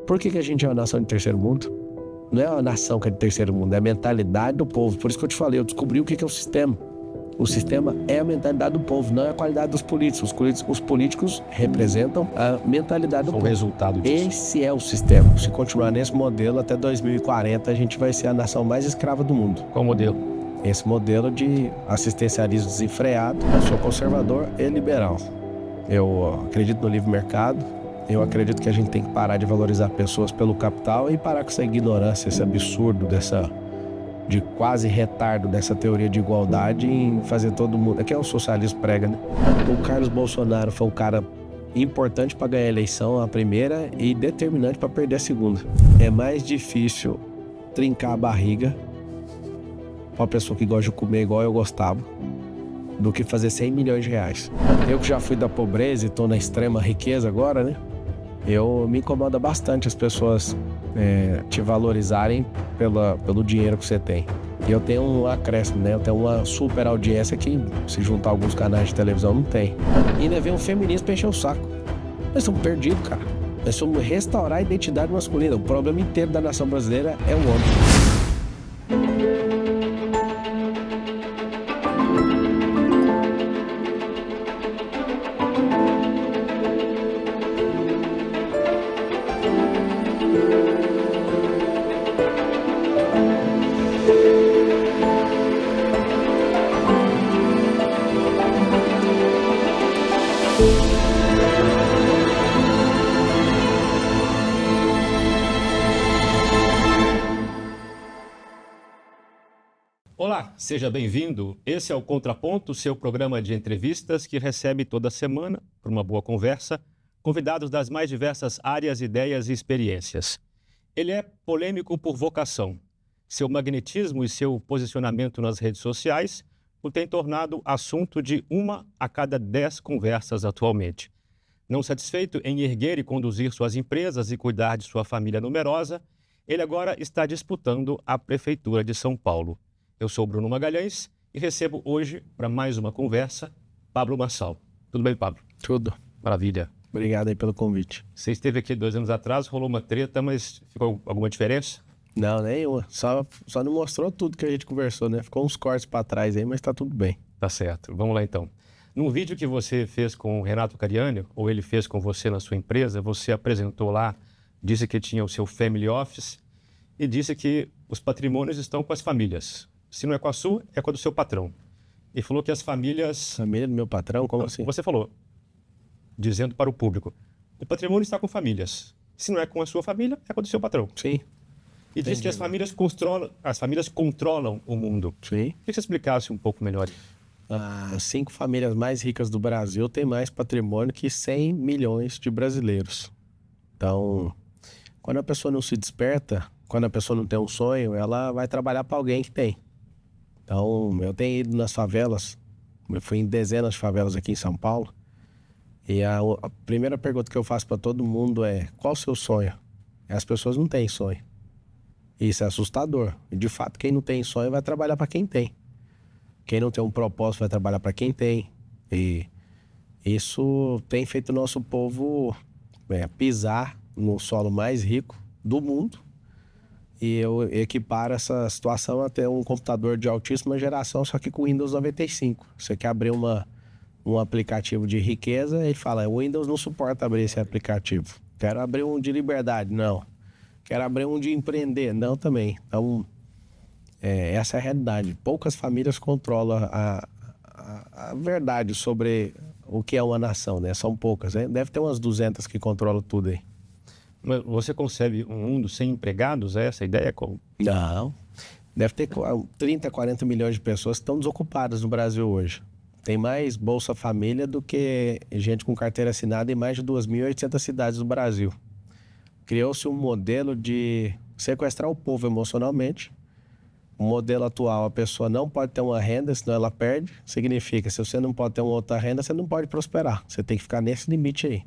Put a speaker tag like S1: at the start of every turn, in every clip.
S1: Por que a gente é uma nação de terceiro mundo? Não é uma nação que é de terceiro mundo, é a mentalidade do povo. Por isso que eu te falei, eu descobri o que é o sistema. O sistema é a mentalidade do povo, não é a qualidade dos políticos. Os políticos representam a mentalidade do povo.
S2: O resultado disso.
S1: Esse é o sistema. Se continuar nesse modelo, até 2040 a gente vai ser a nação mais escrava do mundo.
S2: Qual modelo?
S1: Esse modelo de assistencialismo desenfreado. Eu sou conservador e liberal. Eu acredito no livre mercado. Eu acredito que a gente tem que parar de valorizar pessoas pelo capital e parar com essa ignorância, esse absurdo de quase retardo dessa teoria de igualdade em fazer todo mundo... É que é o socialismo prega, né? O Carlos Bolsonaro foi um cara importante para ganhar a eleição, a primeira, e determinante para perder a segunda. É mais difícil trincar a barriga para uma pessoa que gosta de comer igual eu gostava do que fazer 100 milhões de reais. Eu que já fui da pobreza e estou na extrema riqueza agora, né? Me incomoda bastante as pessoas te valorizarem pelo dinheiro que você tem. E eu tenho um acréscimo, né? Eu tenho uma super audiência que, se juntar alguns canais de televisão, não tem. E ainda vem um feminista pra encher o saco. Nós estamos perdidos, cara. Nós somos restaurar a identidade masculina. O problema inteiro da nação brasileira é o homem.
S2: Olá, seja bem-vindo. Esse é o Contraponto, seu programa de entrevistas que recebe toda semana, por uma boa conversa, convidados das mais diversas áreas, ideias e experiências. Ele é polêmico por vocação. Seu magnetismo e seu posicionamento nas redes sociais o tem tornado assunto de 1 a cada 10 conversas atualmente. Não satisfeito em erguer e conduzir suas empresas e cuidar de sua família numerosa, ele agora está disputando a Prefeitura de São Paulo. Eu sou Bruno Magalhães e recebo hoje, para mais uma conversa, Pablo Marçal. Tudo bem, Pablo?
S1: Tudo.
S2: Maravilha.
S1: Obrigado aí pelo convite.
S2: Você esteve aqui 2 anos atrás, rolou uma treta, mas ficou alguma diferença?
S1: Não, nenhuma. Só não mostrou tudo que a gente conversou, né? Ficou uns cortes para trás aí, mas tá tudo bem.
S2: Tá certo. Vamos lá, então. Num vídeo que você fez com o Renato Cariani, ou ele fez com você na sua empresa, você apresentou lá, disse que tinha o seu family office e disse que os patrimônios estão com as famílias. Se não é com a sua, é com a do seu patrão. E falou que as famílias...
S1: Família do meu patrão? Como assim?
S2: Você falou, dizendo para o público, o patrimônio está com famílias. Se não é com a sua família, é com a do seu patrão.
S1: Sim.
S2: E diz que as famílias controlam o mundo.
S1: Sim.
S2: Queria que você explicasse um pouco melhor.
S1: As 5 famílias mais ricas do Brasil têm mais patrimônio que 100 milhões de brasileiros. Então, quando a pessoa não se desperta, quando a pessoa não tem um sonho, ela vai trabalhar para alguém que tem. Então, eu tenho ido nas favelas, eu fui em dezenas de favelas aqui em São Paulo, e a primeira pergunta que eu faço para todo mundo é: qual o seu sonho? E as pessoas não têm sonho. Isso é assustador. E, de fato, quem não tem sonho vai trabalhar para quem tem. Quem não tem um propósito vai trabalhar para quem tem. E isso tem feito o nosso povo pisar no solo mais rico do mundo. E eu equiparo essa situação a ter um computador de altíssima geração, só que com Windows 95. Você quer abrir um aplicativo de riqueza, ele fala: o Windows não suporta abrir esse aplicativo. Quero abrir um de liberdade, não. Quero abrir um de empreender, não também. Então, essa é a realidade. Poucas famílias controlam a verdade sobre o que é uma nação, né? São poucas, né? Deve ter umas 200 que controlam tudo aí.
S2: Mas você concebe um mundo sem empregados? É essa a ideia?
S1: Não. Deve ter 30, 40 milhões de pessoas que estão desocupadas no Brasil hoje. Tem mais Bolsa Família do que gente com carteira assinada em mais de 2.800 cidades do Brasil. Criou-se um modelo de sequestrar o povo emocionalmente. O modelo atual, a pessoa não pode ter uma renda, senão ela perde. Significa, se você não pode ter uma outra renda, você não pode prosperar. Você tem que ficar nesse limite aí.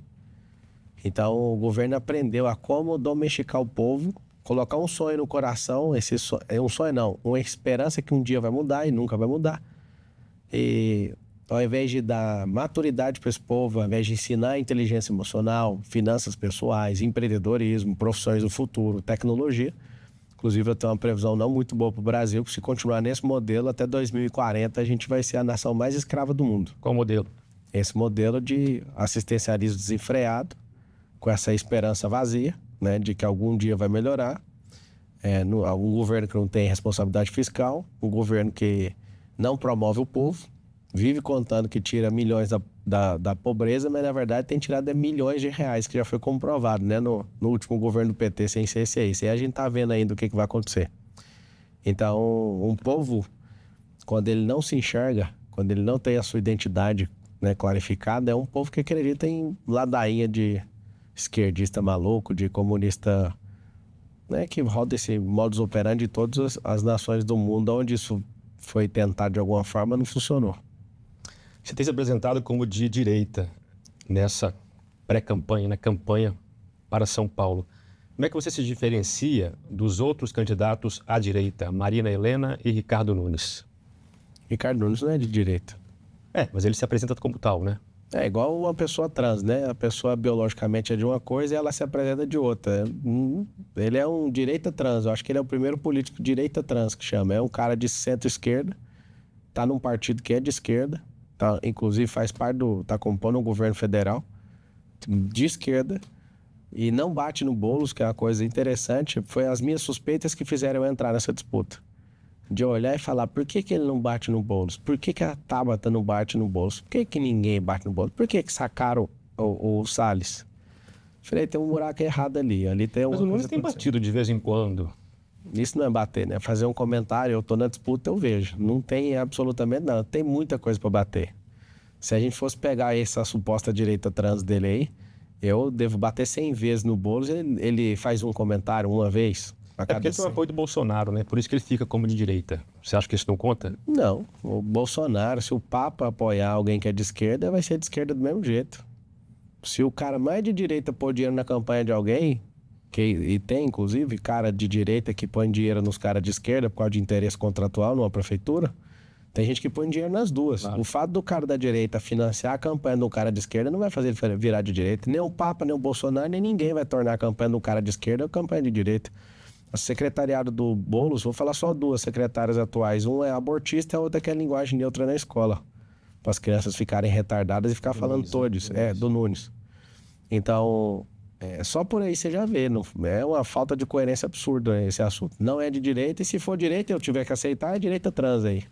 S1: Então, o governo aprendeu a como domesticar o povo, colocar um sonho no coração, um sonho não, uma esperança que um dia vai mudar e nunca vai mudar. E ao invés de dar maturidade para esse povo, ao invés de ensinar inteligência emocional, finanças pessoais, empreendedorismo, profissões do futuro, tecnologia. Inclusive, eu tenho uma previsão não muito boa para o Brasil, que se continuar nesse modelo, até 2040 a gente vai ser a nação mais escrava do mundo.
S2: Qual modelo?
S1: Esse modelo de assistencialismo desenfreado, com essa esperança vazia, né, de que algum dia vai melhorar. Um governo que não tem responsabilidade fiscal, um governo que não promove o povo, vive contando que tira milhões da pobreza, mas na verdade tem tirado milhões de reais, que já foi comprovado, né, no último governo do PT, sem ser esse aí. Isso aí a gente tá vendo ainda o que vai acontecer. Então, um povo, quando ele não se enxerga, quando ele não tem a sua identidade, né, clarificada, é um povo que acredita em ladainha de esquerdista maluco, de comunista, né, que roda esse modus operandi de todas as nações do mundo, onde isso foi tentado de alguma forma, não funcionou.
S2: Você tem se apresentado como de direita nessa pré-campanha, na campanha para São Paulo. Como é que você se diferencia dos outros candidatos à direita, Marina Helena e Ricardo Nunes?
S1: Ricardo Nunes não é de direita.
S2: Mas ele se apresenta como tal, né?
S1: É igual uma pessoa trans, né? A pessoa biologicamente é de uma coisa e ela se apresenta de outra. Ele é um direita trans. Eu acho que ele é o primeiro político direita trans que chama. É um cara de centro-esquerda, tá num partido que é de esquerda, tá, inclusive faz parte tá compondo um governo federal de esquerda e não bate no Boulos, que é uma coisa interessante. Foi as minhas suspeitas que fizeram eu entrar nessa disputa. De olhar e falar, por que ele não bate no Boulos? Por que a Tabata não bate no Boulos? Por que ninguém bate no Boulos? Por que sacaram o Salles? Falei, tem um buraco errado ali.
S2: Mas o Nunes tem batido de vez em quando.
S1: Isso não é bater, né? Fazer um comentário, eu tô na disputa, eu vejo. Não tem absolutamente nada. Tem muita coisa para bater. Se a gente fosse pegar essa suposta direita trans dele aí, eu devo bater 100 vezes no Boulos. Ele faz um comentário uma vez.
S2: É porque ele tem o apoio do Bolsonaro, né? Por isso que ele fica como de direita. Você acha que isso não conta?
S1: Não. O Bolsonaro, se o Papa apoiar alguém que é de esquerda, vai ser de esquerda do mesmo jeito. Se o cara mais de direita pôr dinheiro na campanha de alguém, e tem, inclusive, cara de direita que põe dinheiro nos caras de esquerda por causa de interesse contratual numa prefeitura, tem gente que põe dinheiro nas duas. Claro. O fato do cara da direita financiar a campanha do cara de esquerda não vai fazer ele virar de direita. Nem o Papa, nem o Bolsonaro, nem ninguém vai tornar a campanha do cara de esquerda a campanha de direita. O secretariado do Boulos, vou falar só duas secretárias atuais. Um é abortista e a outra que é linguagem neutra na escola. Para as crianças ficarem retardadas e ficar falando todos. Do Nunes. Então, só por aí você já vê. Não, é uma falta de coerência absurda esse assunto. Não é de direita e se for direita eu tiver que aceitar, é direita trans aí.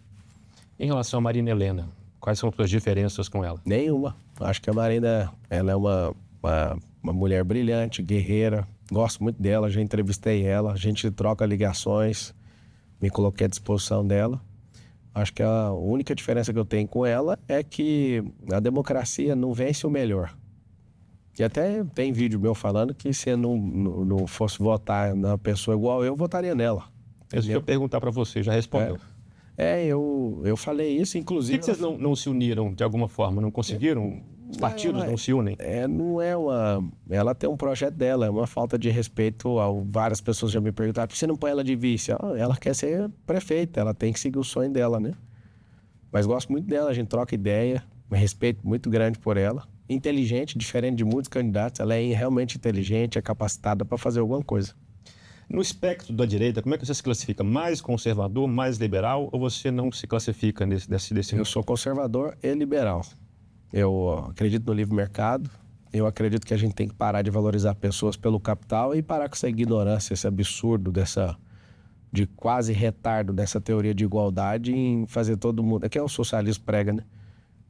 S2: Em relação a Marina Helena, quais são as suas diferenças com ela?
S1: Nenhuma. Acho que a Marina, ela é uma mulher brilhante, guerreira. Gosto muito dela, já entrevistei ela, a gente troca ligações, me coloquei à disposição dela. Acho que a única diferença que eu tenho com ela é que a democracia não vence o melhor. E até tem vídeo meu falando que se eu não fosse votar na pessoa igual eu votaria nela.
S2: Isso que eu ia perguntar para você, já respondeu.
S1: Eu falei isso, inclusive...
S2: Por que vocês não se uniram de alguma forma? Não conseguiram? Os partidos não se unem?
S1: Ela tem um projeto dela, é uma falta de respeito. Várias pessoas já me perguntaram, por que você não põe ela de vice? Ela quer ser prefeita, ela tem que seguir o sonho dela, né? Mas gosto muito dela, a gente troca ideia, um respeito muito grande por ela. Inteligente, diferente de muitos candidatos, ela é realmente inteligente, é capacitada para fazer alguma coisa.
S2: No espectro da direita, como é que você se classifica? Mais conservador, mais liberal, ou você não se classifica desse...
S1: Eu sou conservador e liberal. Eu acredito no livre mercado, eu acredito que a gente tem que parar de valorizar pessoas pelo capital e parar com essa ignorância, esse absurdo de quase retardo dessa teoria de igualdade em fazer todo mundo... É que o socialismo prega, né?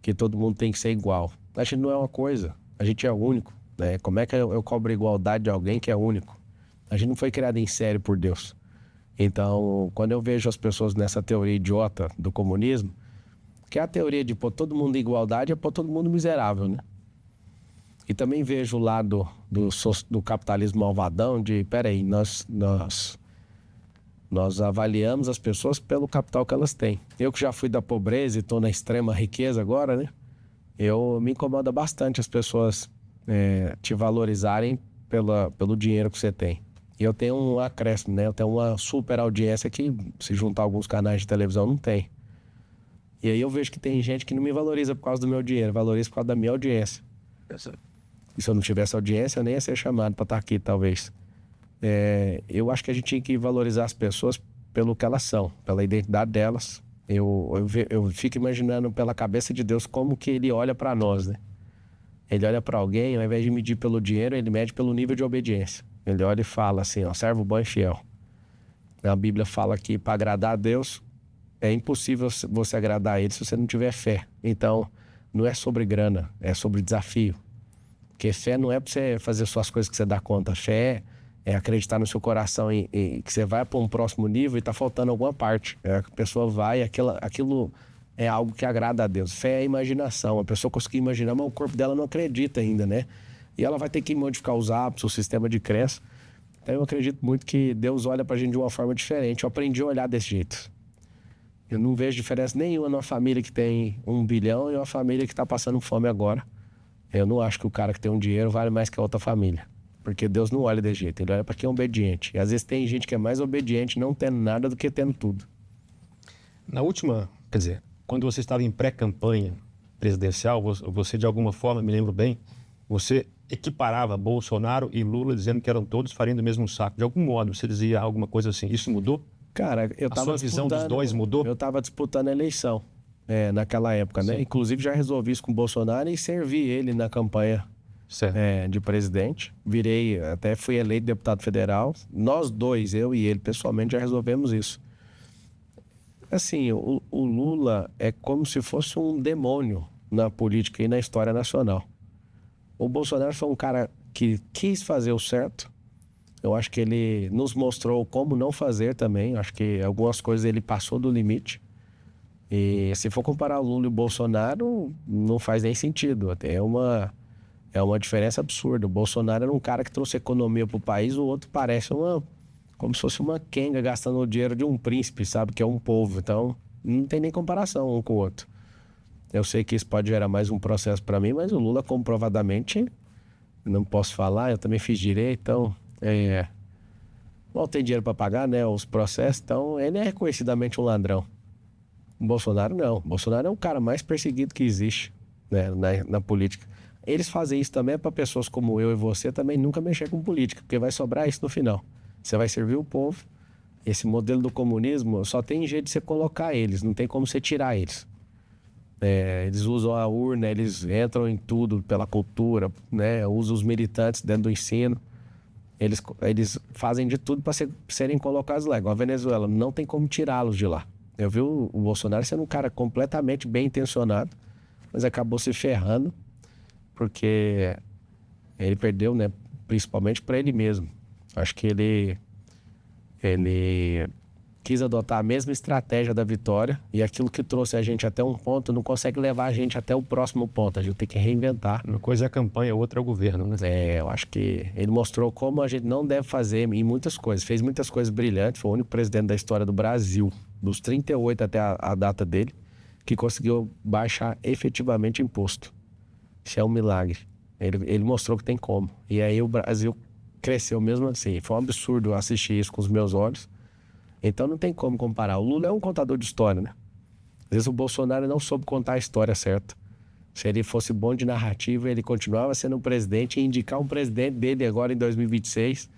S1: Que todo mundo tem que ser igual. A gente não é uma coisa, a gente é único, né? Como é que eu cobro igualdade de alguém que é único? A gente não foi criado em série por Deus. Então, quando eu vejo as pessoas nessa teoria idiota do comunismo, que é a teoria de pôr todo mundo em igualdade é pôr todo mundo miserável, né? E também vejo o lado do capitalismo malvadão de, peraí, nós avaliamos as pessoas pelo capital que elas têm. Eu que já fui da pobreza e estou na extrema riqueza agora, né? Me incomoda bastante as pessoas te valorizarem pelo dinheiro que você tem. E eu tenho um acréscimo, né? Eu tenho uma super audiência que, se juntar alguns canais de televisão, não tem. E aí eu vejo que tem gente que não me valoriza por causa do meu dinheiro, valoriza por causa da minha audiência. E se eu não tivesse audiência, eu nem ia ser chamado para estar aqui, talvez. Eu acho que a gente tinha que valorizar as pessoas pelo que elas são, pela identidade delas. Eu fico imaginando pela cabeça de Deus como que ele olha para nós, né? Ele olha para alguém, ao invés de medir pelo dinheiro, ele mede pelo nível de obediência. Ele olha e fala assim, ó, servo bom e fiel. A Bíblia fala que para agradar a Deus, é impossível você agradar a ele se você não tiver fé. Então, não é sobre grana, é sobre desafio. Porque fé não é para você fazer suas coisas que você dá conta. Fé é acreditar no seu coração que você vai para um próximo nível e está faltando alguma parte. A pessoa vai, aquilo é algo que agrada a Deus. Fé é imaginação. A pessoa conseguir imaginar, mas o corpo dela não acredita ainda, né? E ela vai ter que modificar os hábitos, o sistema de crença. Então eu acredito muito que Deus olha pra gente de uma forma diferente. Eu aprendi a olhar desse jeito. Eu não vejo diferença nenhuma numa família que tem 1 bilhão e uma família que está passando fome agora. Eu não acho que o cara que tem um dinheiro vale mais que a outra família. Porque Deus não olha desse jeito, ele olha para quem é obediente. E às vezes tem gente que é mais obediente não tendo nada do que tendo tudo.
S2: Na última, quer dizer, quando você estava em pré-campanha presidencial, você de alguma forma, me lembro bem, você equiparava Bolsonaro e Lula dizendo que eram todos farinha do mesmo saco. De algum modo, você dizia alguma coisa assim. Isso mudou?
S1: Cara,
S2: a sua visão dos dois mudou?
S1: Eu estava disputando a eleição naquela época, né? Inclusive já resolvi isso com o Bolsonaro e servi ele na campanha de presidente. Até fui eleito deputado federal. Nós dois, eu e ele, pessoalmente, já resolvemos isso. Assim, o Lula é como se fosse um demônio na política e na história nacional. O Bolsonaro foi um cara que quis fazer o certo. Eu acho que ele nos mostrou como não fazer também. Eu acho que algumas coisas ele passou do limite. E se for comparar o Lula e o Bolsonaro, não faz nem sentido. Até é uma diferença absurda. O Bolsonaro era um cara que trouxe economia para o país, o outro parece como se fosse uma quenga gastando o dinheiro de um príncipe, sabe? Que é um povo. Então, não tem nem comparação um com o outro. Eu sei que isso pode gerar mais um processo para mim, mas o Lula comprovadamente, não posso falar, eu também fiz direito, então... Mal tem dinheiro para pagar, né? Os processos, então ele é reconhecidamente um ladrão. O Bolsonaro não. O Bolsonaro é o cara mais perseguido que existe, né? na política. Eles fazem isso também para pessoas como eu e você também nunca mexer com política, porque vai sobrar isso no final. Você vai servir o povo. Esse modelo do comunismo só tem jeito de você colocar eles, não tem como você tirar eles. Eles usam a urna, eles entram em tudo pela cultura, né? Usam os militantes dentro do ensino. Eles fazem de tudo para serem colocados lá. Igual a Venezuela, não tem como tirá-los de lá. Eu vi o Bolsonaro sendo um cara completamente bem intencionado, mas acabou se ferrando, porque ele perdeu, né? Principalmente para ele mesmo. Acho que ele quis adotar a mesma estratégia da vitória e aquilo que trouxe a gente até um ponto não consegue levar a gente até o próximo ponto. A gente tem que reinventar.
S2: Uma coisa é a campanha, outra é o governo, né?
S1: Eu acho que ele mostrou como a gente não deve fazer em muitas coisas. Fez muitas coisas brilhantes. Foi o único presidente da história do Brasil, dos 38 até a data dele, que conseguiu baixar efetivamente imposto. Isso é um milagre. Ele mostrou que tem como. E aí o Brasil cresceu mesmo assim. Foi um absurdo assistir isso com os meus olhos. Então não tem como comparar. O Lula é um contador de história, né? Às vezes o Bolsonaro não soube contar a história certa. Se ele fosse bom de narrativa, ele continuava sendo um presidente e indicar um presidente dele agora em 2026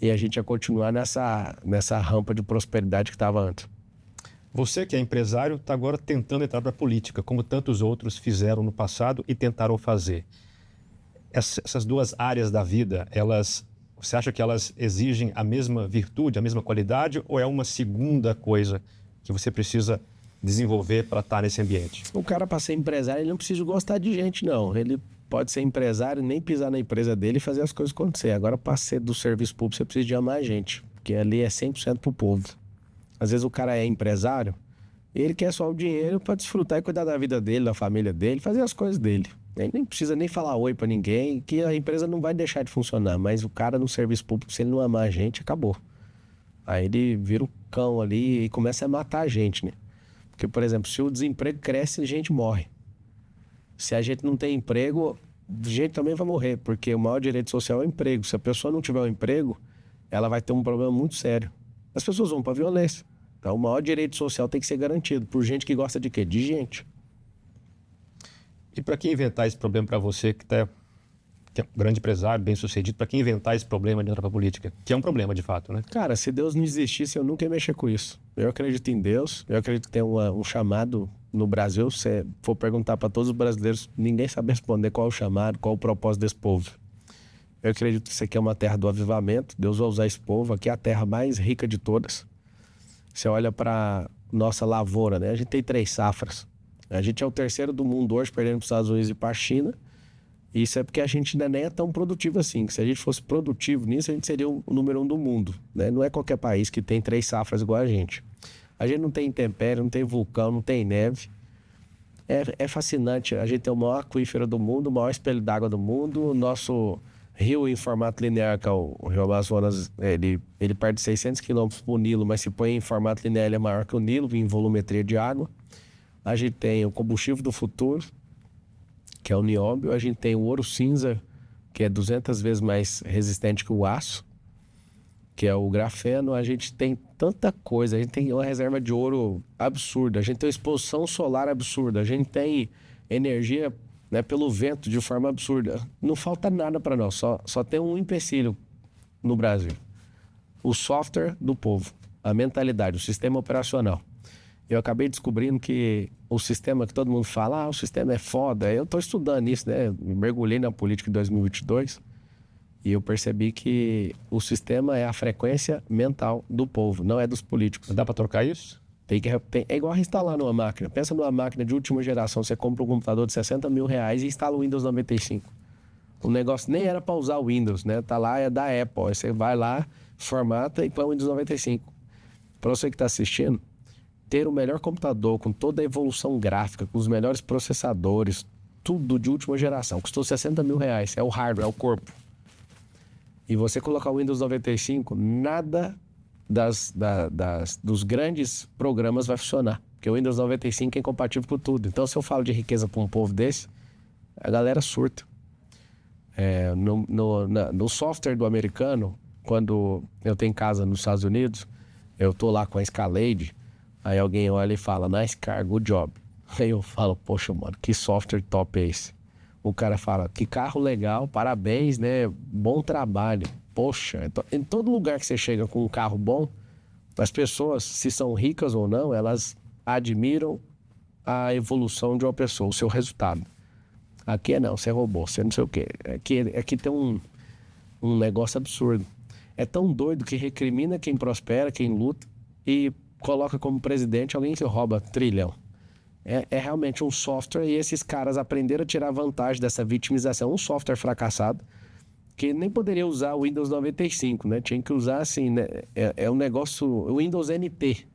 S1: e a gente ia continuar nessa rampa de prosperidade que estava antes.
S2: Você que é empresário está agora tentando entrar para a política, como tantos outros fizeram no passado e tentaram fazer. Essas duas áreas da vida, você acha que elas exigem a mesma virtude, a mesma qualidade, ou é uma segunda coisa que você precisa desenvolver para estar nesse ambiente?
S1: O cara, para ser empresário, ele não precisa gostar de gente, não. Ele pode ser empresário, nem pisar na empresa dele e fazer as coisas acontecer. Agora, para ser do serviço público, você precisa de amar gente, porque ali é 100% pro povo. Às vezes o cara é empresário, ele quer só o dinheiro para desfrutar e cuidar da vida dele, da família dele, fazer as coisas dele. Ele nem precisa nem falar oi pra ninguém, que a empresa não vai deixar de funcionar. Mas o cara no serviço público, se ele não amar a gente, acabou. Aí ele vira um cão ali e começa a matar a gente, né? Porque, por exemplo, se o desemprego cresce, a gente morre. Se a gente não tem emprego, a gente também vai morrer. Porque o maior direito social é o emprego. Se a pessoa não tiver um emprego, ela vai ter um problema muito sério. As pessoas vão pra violência. Então, o maior direito social tem que ser garantido por gente que gosta de quê? De gente.
S2: E para quem inventar esse problema para você, que é um grande empresário, bem sucedido, para quem inventar esse problema dentro da política, que é um problema de fato, né?
S1: Cara, se Deus não existisse, eu nunca ia mexer com isso. Eu acredito em Deus, eu acredito que tem um chamado no Brasil. Se você for perguntar para todos os brasileiros, ninguém sabe responder qual é o chamado, qual é o propósito desse povo. Eu acredito que isso aqui é uma terra do avivamento. Deus vai usar esse povo. Aqui é a terra mais rica de todas. Você olha para nossa lavoura, né? A gente tem 3 safras. A gente é o terceiro do mundo hoje, perdendo para os Estados Unidos e para a China. E isso é porque a gente ainda nem é tão produtivo assim. Se a gente fosse produtivo nisso, a gente seria o número 1 do mundo, né? Não é qualquer país que tem 3 safras igual a gente. A gente não tem intempérie, não tem vulcão, não tem neve. É fascinante. A gente tem o maior aquífero do mundo, o maior espelho d'água do mundo. O nosso rio em formato linear, que é o Rio Amazonas, ele perde 600 km por Nilo, mas se põe em formato linear, ele é maior que o Nilo, em volumetria de água. A gente tem o combustível do futuro, que é o nióbio. A gente tem o ouro cinza, que é 200 vezes mais resistente que o aço, que é o grafeno. A gente tem tanta coisa. A gente tem uma reserva de ouro absurda. A gente tem uma exposição solar absurda. A gente tem energia, né, pelo vento de forma absurda. Não falta nada para nós. Só tem um empecilho no Brasil. O software do povo. A mentalidade, o sistema operacional. Eu acabei descobrindo que o sistema que todo mundo fala, o sistema é foda. Eu estou estudando isso, né? Mergulhei na política em 2022 e eu percebi que o sistema é a frequência mental do povo, não é dos políticos.
S2: Dá para trocar isso?
S1: É igual reinstalar numa máquina. Pensa numa máquina de última geração, você compra um computador de 60 mil reais e instala o Windows 95. O negócio nem era para usar o Windows, né? Tá lá, é da Apple. Aí você vai lá, formata e põe o Windows 95. Para você que está assistindo, ter o melhor computador com toda a evolução gráfica, com os melhores processadores, tudo de última geração, custou 60 mil reais. É o hardware, é o corpo. E você colocar o Windows 95, nada dos grandes programas vai funcionar. Porque o Windows 95 é incompatível com tudo. Então, se eu falo de riqueza para um povo desse, a galera surta. No software do americano, quando eu tenho casa nos Estados Unidos, eu tô lá com a Escalade, aí alguém olha e fala, nice car, good job. Aí eu falo, poxa, mano, que software top é esse? O cara fala, que carro legal, parabéns, né? Bom trabalho. Poxa, em todo lugar que você chega com um carro bom, as pessoas, se são ricas ou não, elas admiram a evolução de uma pessoa, o seu resultado. Aqui não, você roubou, você não sei o quê. Aqui tem um negócio absurdo. É tão doido que recrimina quem prospera, quem luta, e coloca como presidente alguém que rouba trilhão. É realmente um software, e esses caras aprenderam a tirar vantagem dessa vitimização. Um software fracassado, que nem poderia usar o Windows 95, né? Tinha que usar assim, né? É um negócio, o Windows NT,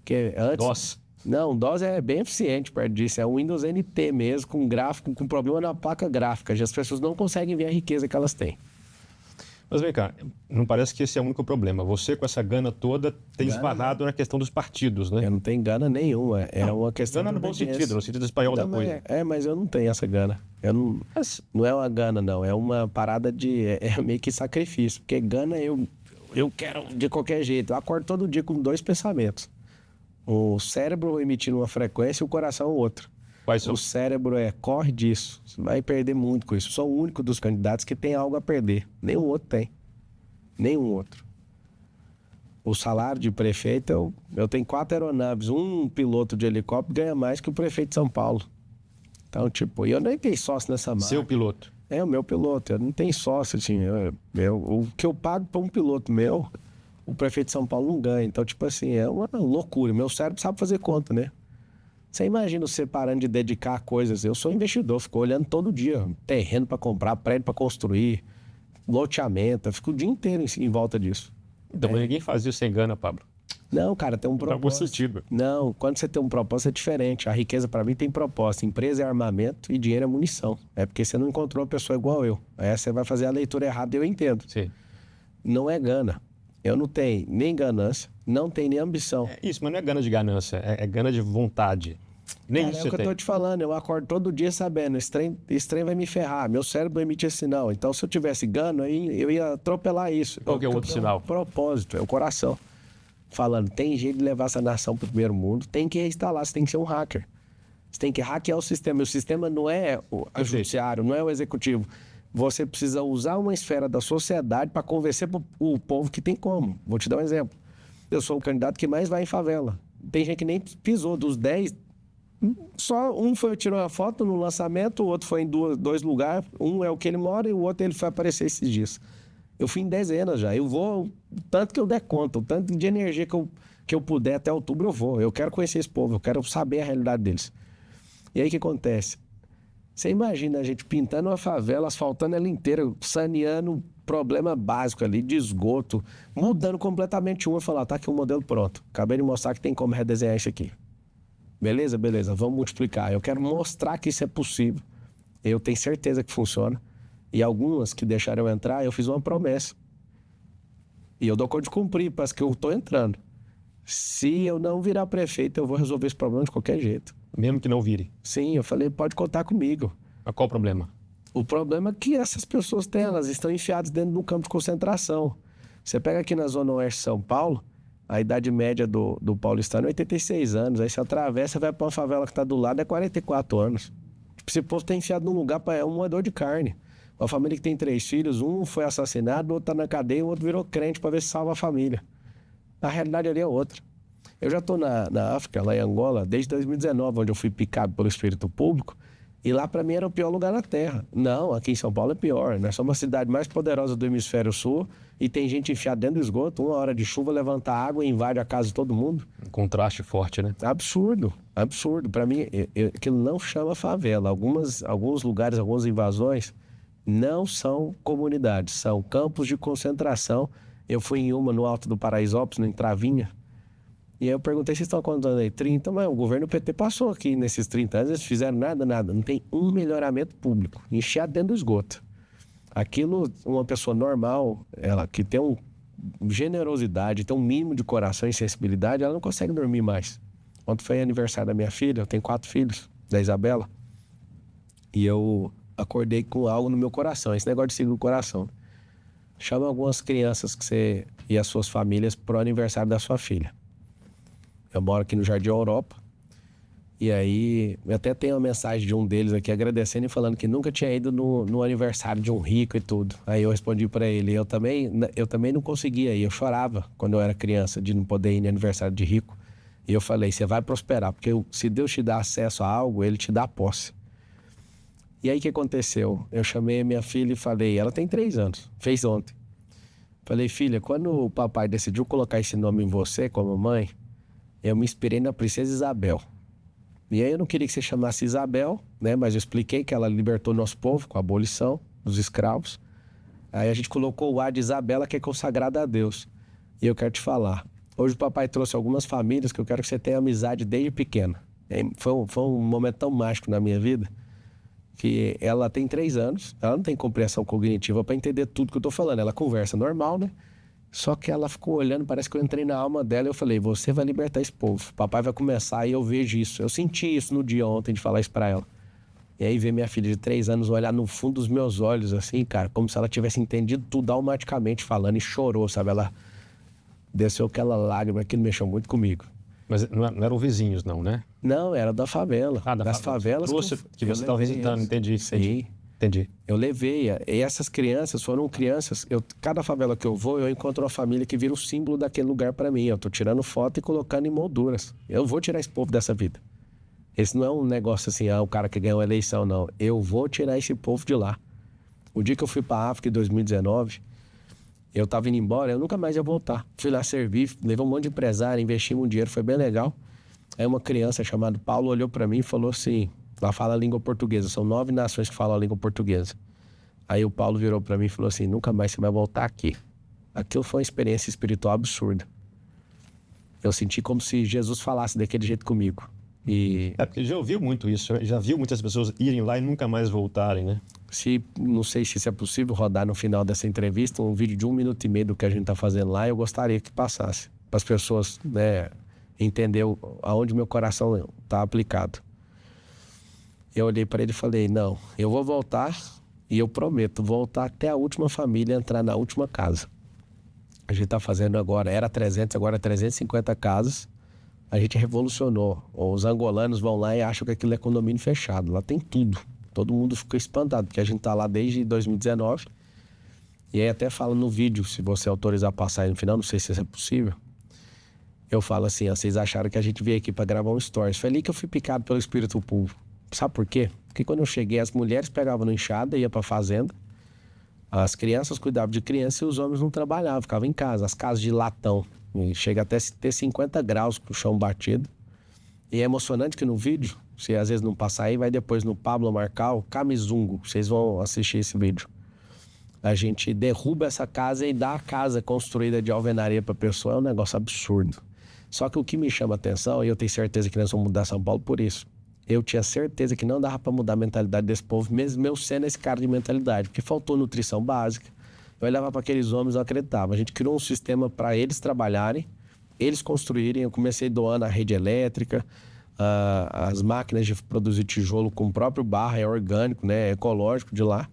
S1: que é antes...
S2: DOS.
S1: Não, o DOS é bem eficiente perto disso. É o Windows NT mesmo, com gráfico, com problema na placa gráfica. As pessoas não conseguem ver a riqueza que elas têm.
S2: Mas vem cá, não parece que esse é o único problema. Você, com essa gana toda, tem esbarrado na questão dos partidos, né?
S1: Eu não tenho gana nenhuma. É uma questão
S2: gana no bom sentido, no sentido espanhol da coisa.
S1: Mas eu não tenho essa gana. Não é uma gana, não. É uma parada de... É meio que sacrifício. Porque gana eu quero de qualquer jeito. Eu acordo todo dia com 2 pensamentos. O cérebro emitindo uma frequência e o coração outra. O cérebro corre disso. Você vai perder muito com isso. Eu sou o único dos candidatos que tem algo a perder. Nenhum outro tem. Nenhum outro. O salário de prefeito, eu tenho 4 aeronaves. Um piloto de helicóptero ganha mais que o prefeito de São Paulo. Então, tipo, eu nem tenho sócio nessa marca.
S2: Seu piloto?
S1: É, o meu piloto. Eu não tenho sócio, assim. O que eu pago para um piloto meu, o prefeito de São Paulo não ganha. Então, tipo assim, é uma loucura. Meu cérebro sabe fazer conta, né? Você imagina você parando de dedicar a coisas. Eu sou investidor, fico olhando todo dia. Terreno para comprar, prédio para construir, loteamento. Eu fico o dia inteiro em volta disso.
S2: Então, mas ninguém faz isso sem gana, Pablo.
S1: Não, cara, tem um propósito.
S2: Em algum sentido.
S1: Não, quando você tem um propósito é diferente. A riqueza para mim tem propósito. Empresa é armamento e dinheiro é munição. É porque você não encontrou uma pessoa igual eu. Aí você vai fazer a leitura errada e eu entendo.
S2: Sim.
S1: Não é gana. Eu não tenho nem ganância, não tenho nem ambição.
S2: Isso, mas não é gana de ganância, é gana de vontade. Nem
S1: Cara,
S2: isso
S1: é
S2: você
S1: o que
S2: tem.
S1: eu tô te falando, eu acordo todo dia sabendo, esse trem vai me ferrar, meu cérebro emite esse sinal. Então, se eu tivesse gana, eu ia atropelar isso.
S2: Qual que é o outro sinal?
S1: Propósito, é o coração. falando, tem jeito de levar essa nação para o primeiro mundo, tem que reinstalar, você tem que ser um hacker. Você tem que hackear o sistema. E o sistema não é o judiciário, não é o executivo. Você precisa usar uma esfera da sociedade para convencer o povo que tem como. Vou te dar um exemplo. Eu sou o candidato que mais vai em favela. Tem gente que nem pisou dos 10. Só um tirou uma foto no lançamento, o outro foi em dois lugares. Um é o que ele mora e o outro ele foi aparecer esses dias. Eu fui em dezenas já. Eu vou o tanto que eu der conta, o tanto de energia que eu puder até outubro eu vou. Eu quero conhecer esse povo, eu quero saber a realidade deles. E aí o que acontece? Você imagina a gente pintando uma favela, asfaltando ela inteira, saneando problema básico ali, de esgoto, mudando completamente e falar, tá aqui um modelo pronto. Acabei de mostrar que tem como redesenhar isso aqui. Beleza? Beleza, vamos multiplicar. Eu quero mostrar que isso é possível. Eu tenho certeza que funciona. E algumas que deixaram eu entrar, eu fiz uma promessa. E eu dou conta de cumprir, parece que eu tô entrando. Se eu não virar prefeito, eu vou resolver esse problema de qualquer jeito.
S2: Mesmo que não vire?
S1: Sim, eu falei, pode contar comigo.
S2: Mas qual o problema?
S1: O problema é que essas pessoas têm, elas estão enfiadas dentro de um campo de concentração. Você pega aqui na Zona Oeste de São Paulo, a idade média do paulistano é 86 anos. Aí você atravessa e vai para uma favela que está do lado, é 44 anos. Esse povo está enfiado num lugar para um moedor de carne. Uma família que tem 3 filhos, um foi assassinado, o outro está na cadeia, o outro virou crente para ver se salva a família. A realidade ali é outra. Eu já estou na África, lá em Angola, desde 2019, onde eu fui picado pelo espírito público, e lá para mim era o pior lugar na Terra. Não, aqui em São Paulo é pior. Nós somos a cidade mais poderosa do hemisfério sul e tem gente enfiada dentro do esgoto, uma hora de chuva levanta água e invade a casa de todo mundo.
S2: Um contraste forte, né?
S1: Absurdo, absurdo. Para mim, aquilo não chama favela. Alguns lugares, algumas invasões não são comunidades, são campos de concentração. Eu fui em uma no Alto do Paraisópolis, no Entravinha. E aí eu perguntei, vocês estão contando aí? 30, mas o governo PT passou aqui nesses 30 anos, eles fizeram nada. Não tem um melhoramento público, enfiado dentro do esgoto. Aquilo, uma pessoa normal, ela que tem generosidade, tem um mínimo de coração e sensibilidade, ela não consegue dormir mais. Ontem foi aniversário da minha filha, eu tenho 4 filhos, da Isabela, e eu acordei com algo no meu coração, esse negócio de signo do coração. Chama algumas crianças que você e as suas famílias pro aniversário da sua filha. Eu moro aqui no Jardim Europa. E aí, eu até tenho uma mensagem de um deles aqui agradecendo e falando que nunca tinha ido no aniversário de um rico e tudo. Aí eu respondi para ele, eu também não conseguia ir. Eu chorava quando eu era criança de não poder ir no aniversário de rico. E eu falei, você vai prosperar, porque se Deus te dá acesso a algo, Ele te dá posse. E aí o que aconteceu? Eu chamei a minha filha e falei, ela tem 3 anos, fez ontem. Falei, filha, quando o papai decidiu colocar esse nome em você como mãe, eu me inspirei na princesa Isabel. E aí eu não queria que você chamasse Isabel, né? Mas eu expliquei que ela libertou nosso povo com a abolição dos escravos. Aí a gente colocou o A de Isabela, que é consagrada a Deus. E eu quero te falar, hoje o papai trouxe algumas famílias que eu quero que você tenha amizade desde pequena. Foi um momento tão mágico na minha vida, que ela tem 3 anos, ela não tem compreensão cognitiva para entender tudo que eu tô falando. Ela conversa normal, né? Só que ela ficou olhando, parece que eu entrei na alma dela e eu falei, você vai libertar esse povo, papai vai começar e eu vejo isso. Eu senti isso no dia ontem de falar isso pra ela. E aí ver minha filha de 3 anos olhar no fundo dos meus olhos assim, cara, como se ela tivesse entendido tudo automaticamente falando e chorou, sabe? Ela desceu aquela lágrima, aquilo mexeu muito comigo.
S2: Mas não eram vizinhos não, né?
S1: Não, era da favela. Das favelas.
S2: Que você estava visitando, entendi.
S1: Sim.
S2: Entendi.
S1: Eu levei, e essas crianças foram crianças, cada favela que eu vou, eu encontro uma família que vira o símbolo daquele lugar para mim. Eu tô tirando foto e colocando em molduras. Eu vou tirar esse povo dessa vida. Esse não é um negócio assim, o cara que ganhou a eleição, não. Eu vou tirar esse povo de lá. O dia que eu fui pra África em 2019, eu tava indo embora, eu nunca mais ia voltar. Fui lá servir, levei um monte de empresário, investimos um dinheiro, foi bem legal. Aí uma criança chamada Paulo olhou para mim e falou assim, lá fala a língua portuguesa, são 9 nações que falam a língua portuguesa. Aí o Paulo virou para mim e falou assim, nunca mais você vai voltar aqui. Aquilo foi uma experiência espiritual absurda. Eu senti como se Jesus falasse daquele jeito comigo.
S2: É porque já ouviu muito isso, já viu muitas pessoas irem lá e nunca mais voltarem, né?
S1: Não sei se isso é possível rodar no final dessa entrevista um vídeo de 1 minuto e meio do que a gente está fazendo lá, eu gostaria que passasse, para as pessoas, né, entender aonde meu coração está aplicado. Eu olhei para ele e falei, não, eu vou voltar e eu prometo voltar até a última família, entrar na última casa. A gente está fazendo agora, era 300, agora é 350 casas. A gente revolucionou. Os angolanos vão lá e acham que aquilo é condomínio fechado. Lá tem tudo. Todo mundo fica espantado, porque a gente está lá desde 2019. E aí até fala no vídeo, se você autorizar passar aí no final, não sei se isso é possível. Eu falo assim, ó, vocês acharam que a gente veio aqui para gravar um stories. Foi ali que eu fui picado pelo espírito público. Sabe por quê? Porque quando eu cheguei, as mulheres pegavam no enxada, iam para fazenda. As crianças cuidavam de criança e os homens não trabalhavam, ficavam em casa. As casas de latão. E chega até ter 50 graus com o chão batido. E é emocionante que no vídeo, se às vezes não passar aí, vai depois no Pablo Marcal, Camizungo. Vocês vão assistir esse vídeo. A gente derruba essa casa e dá a casa construída de alvenaria para a pessoa. É um negócio absurdo. Só que o que me chama a atenção, e eu tenho certeza que nós vamos mudar São Paulo por isso, eu tinha certeza que não dava para mudar a mentalidade desse povo, mesmo eu sendo esse cara de mentalidade, porque faltou nutrição básica. Eu olhava para aqueles homens e eu acreditava. A gente criou um sistema para eles trabalharem, eles construírem. Eu comecei doando a rede elétrica, as máquinas de produzir tijolo com o próprio barro, é orgânico, né, é ecológico de lá.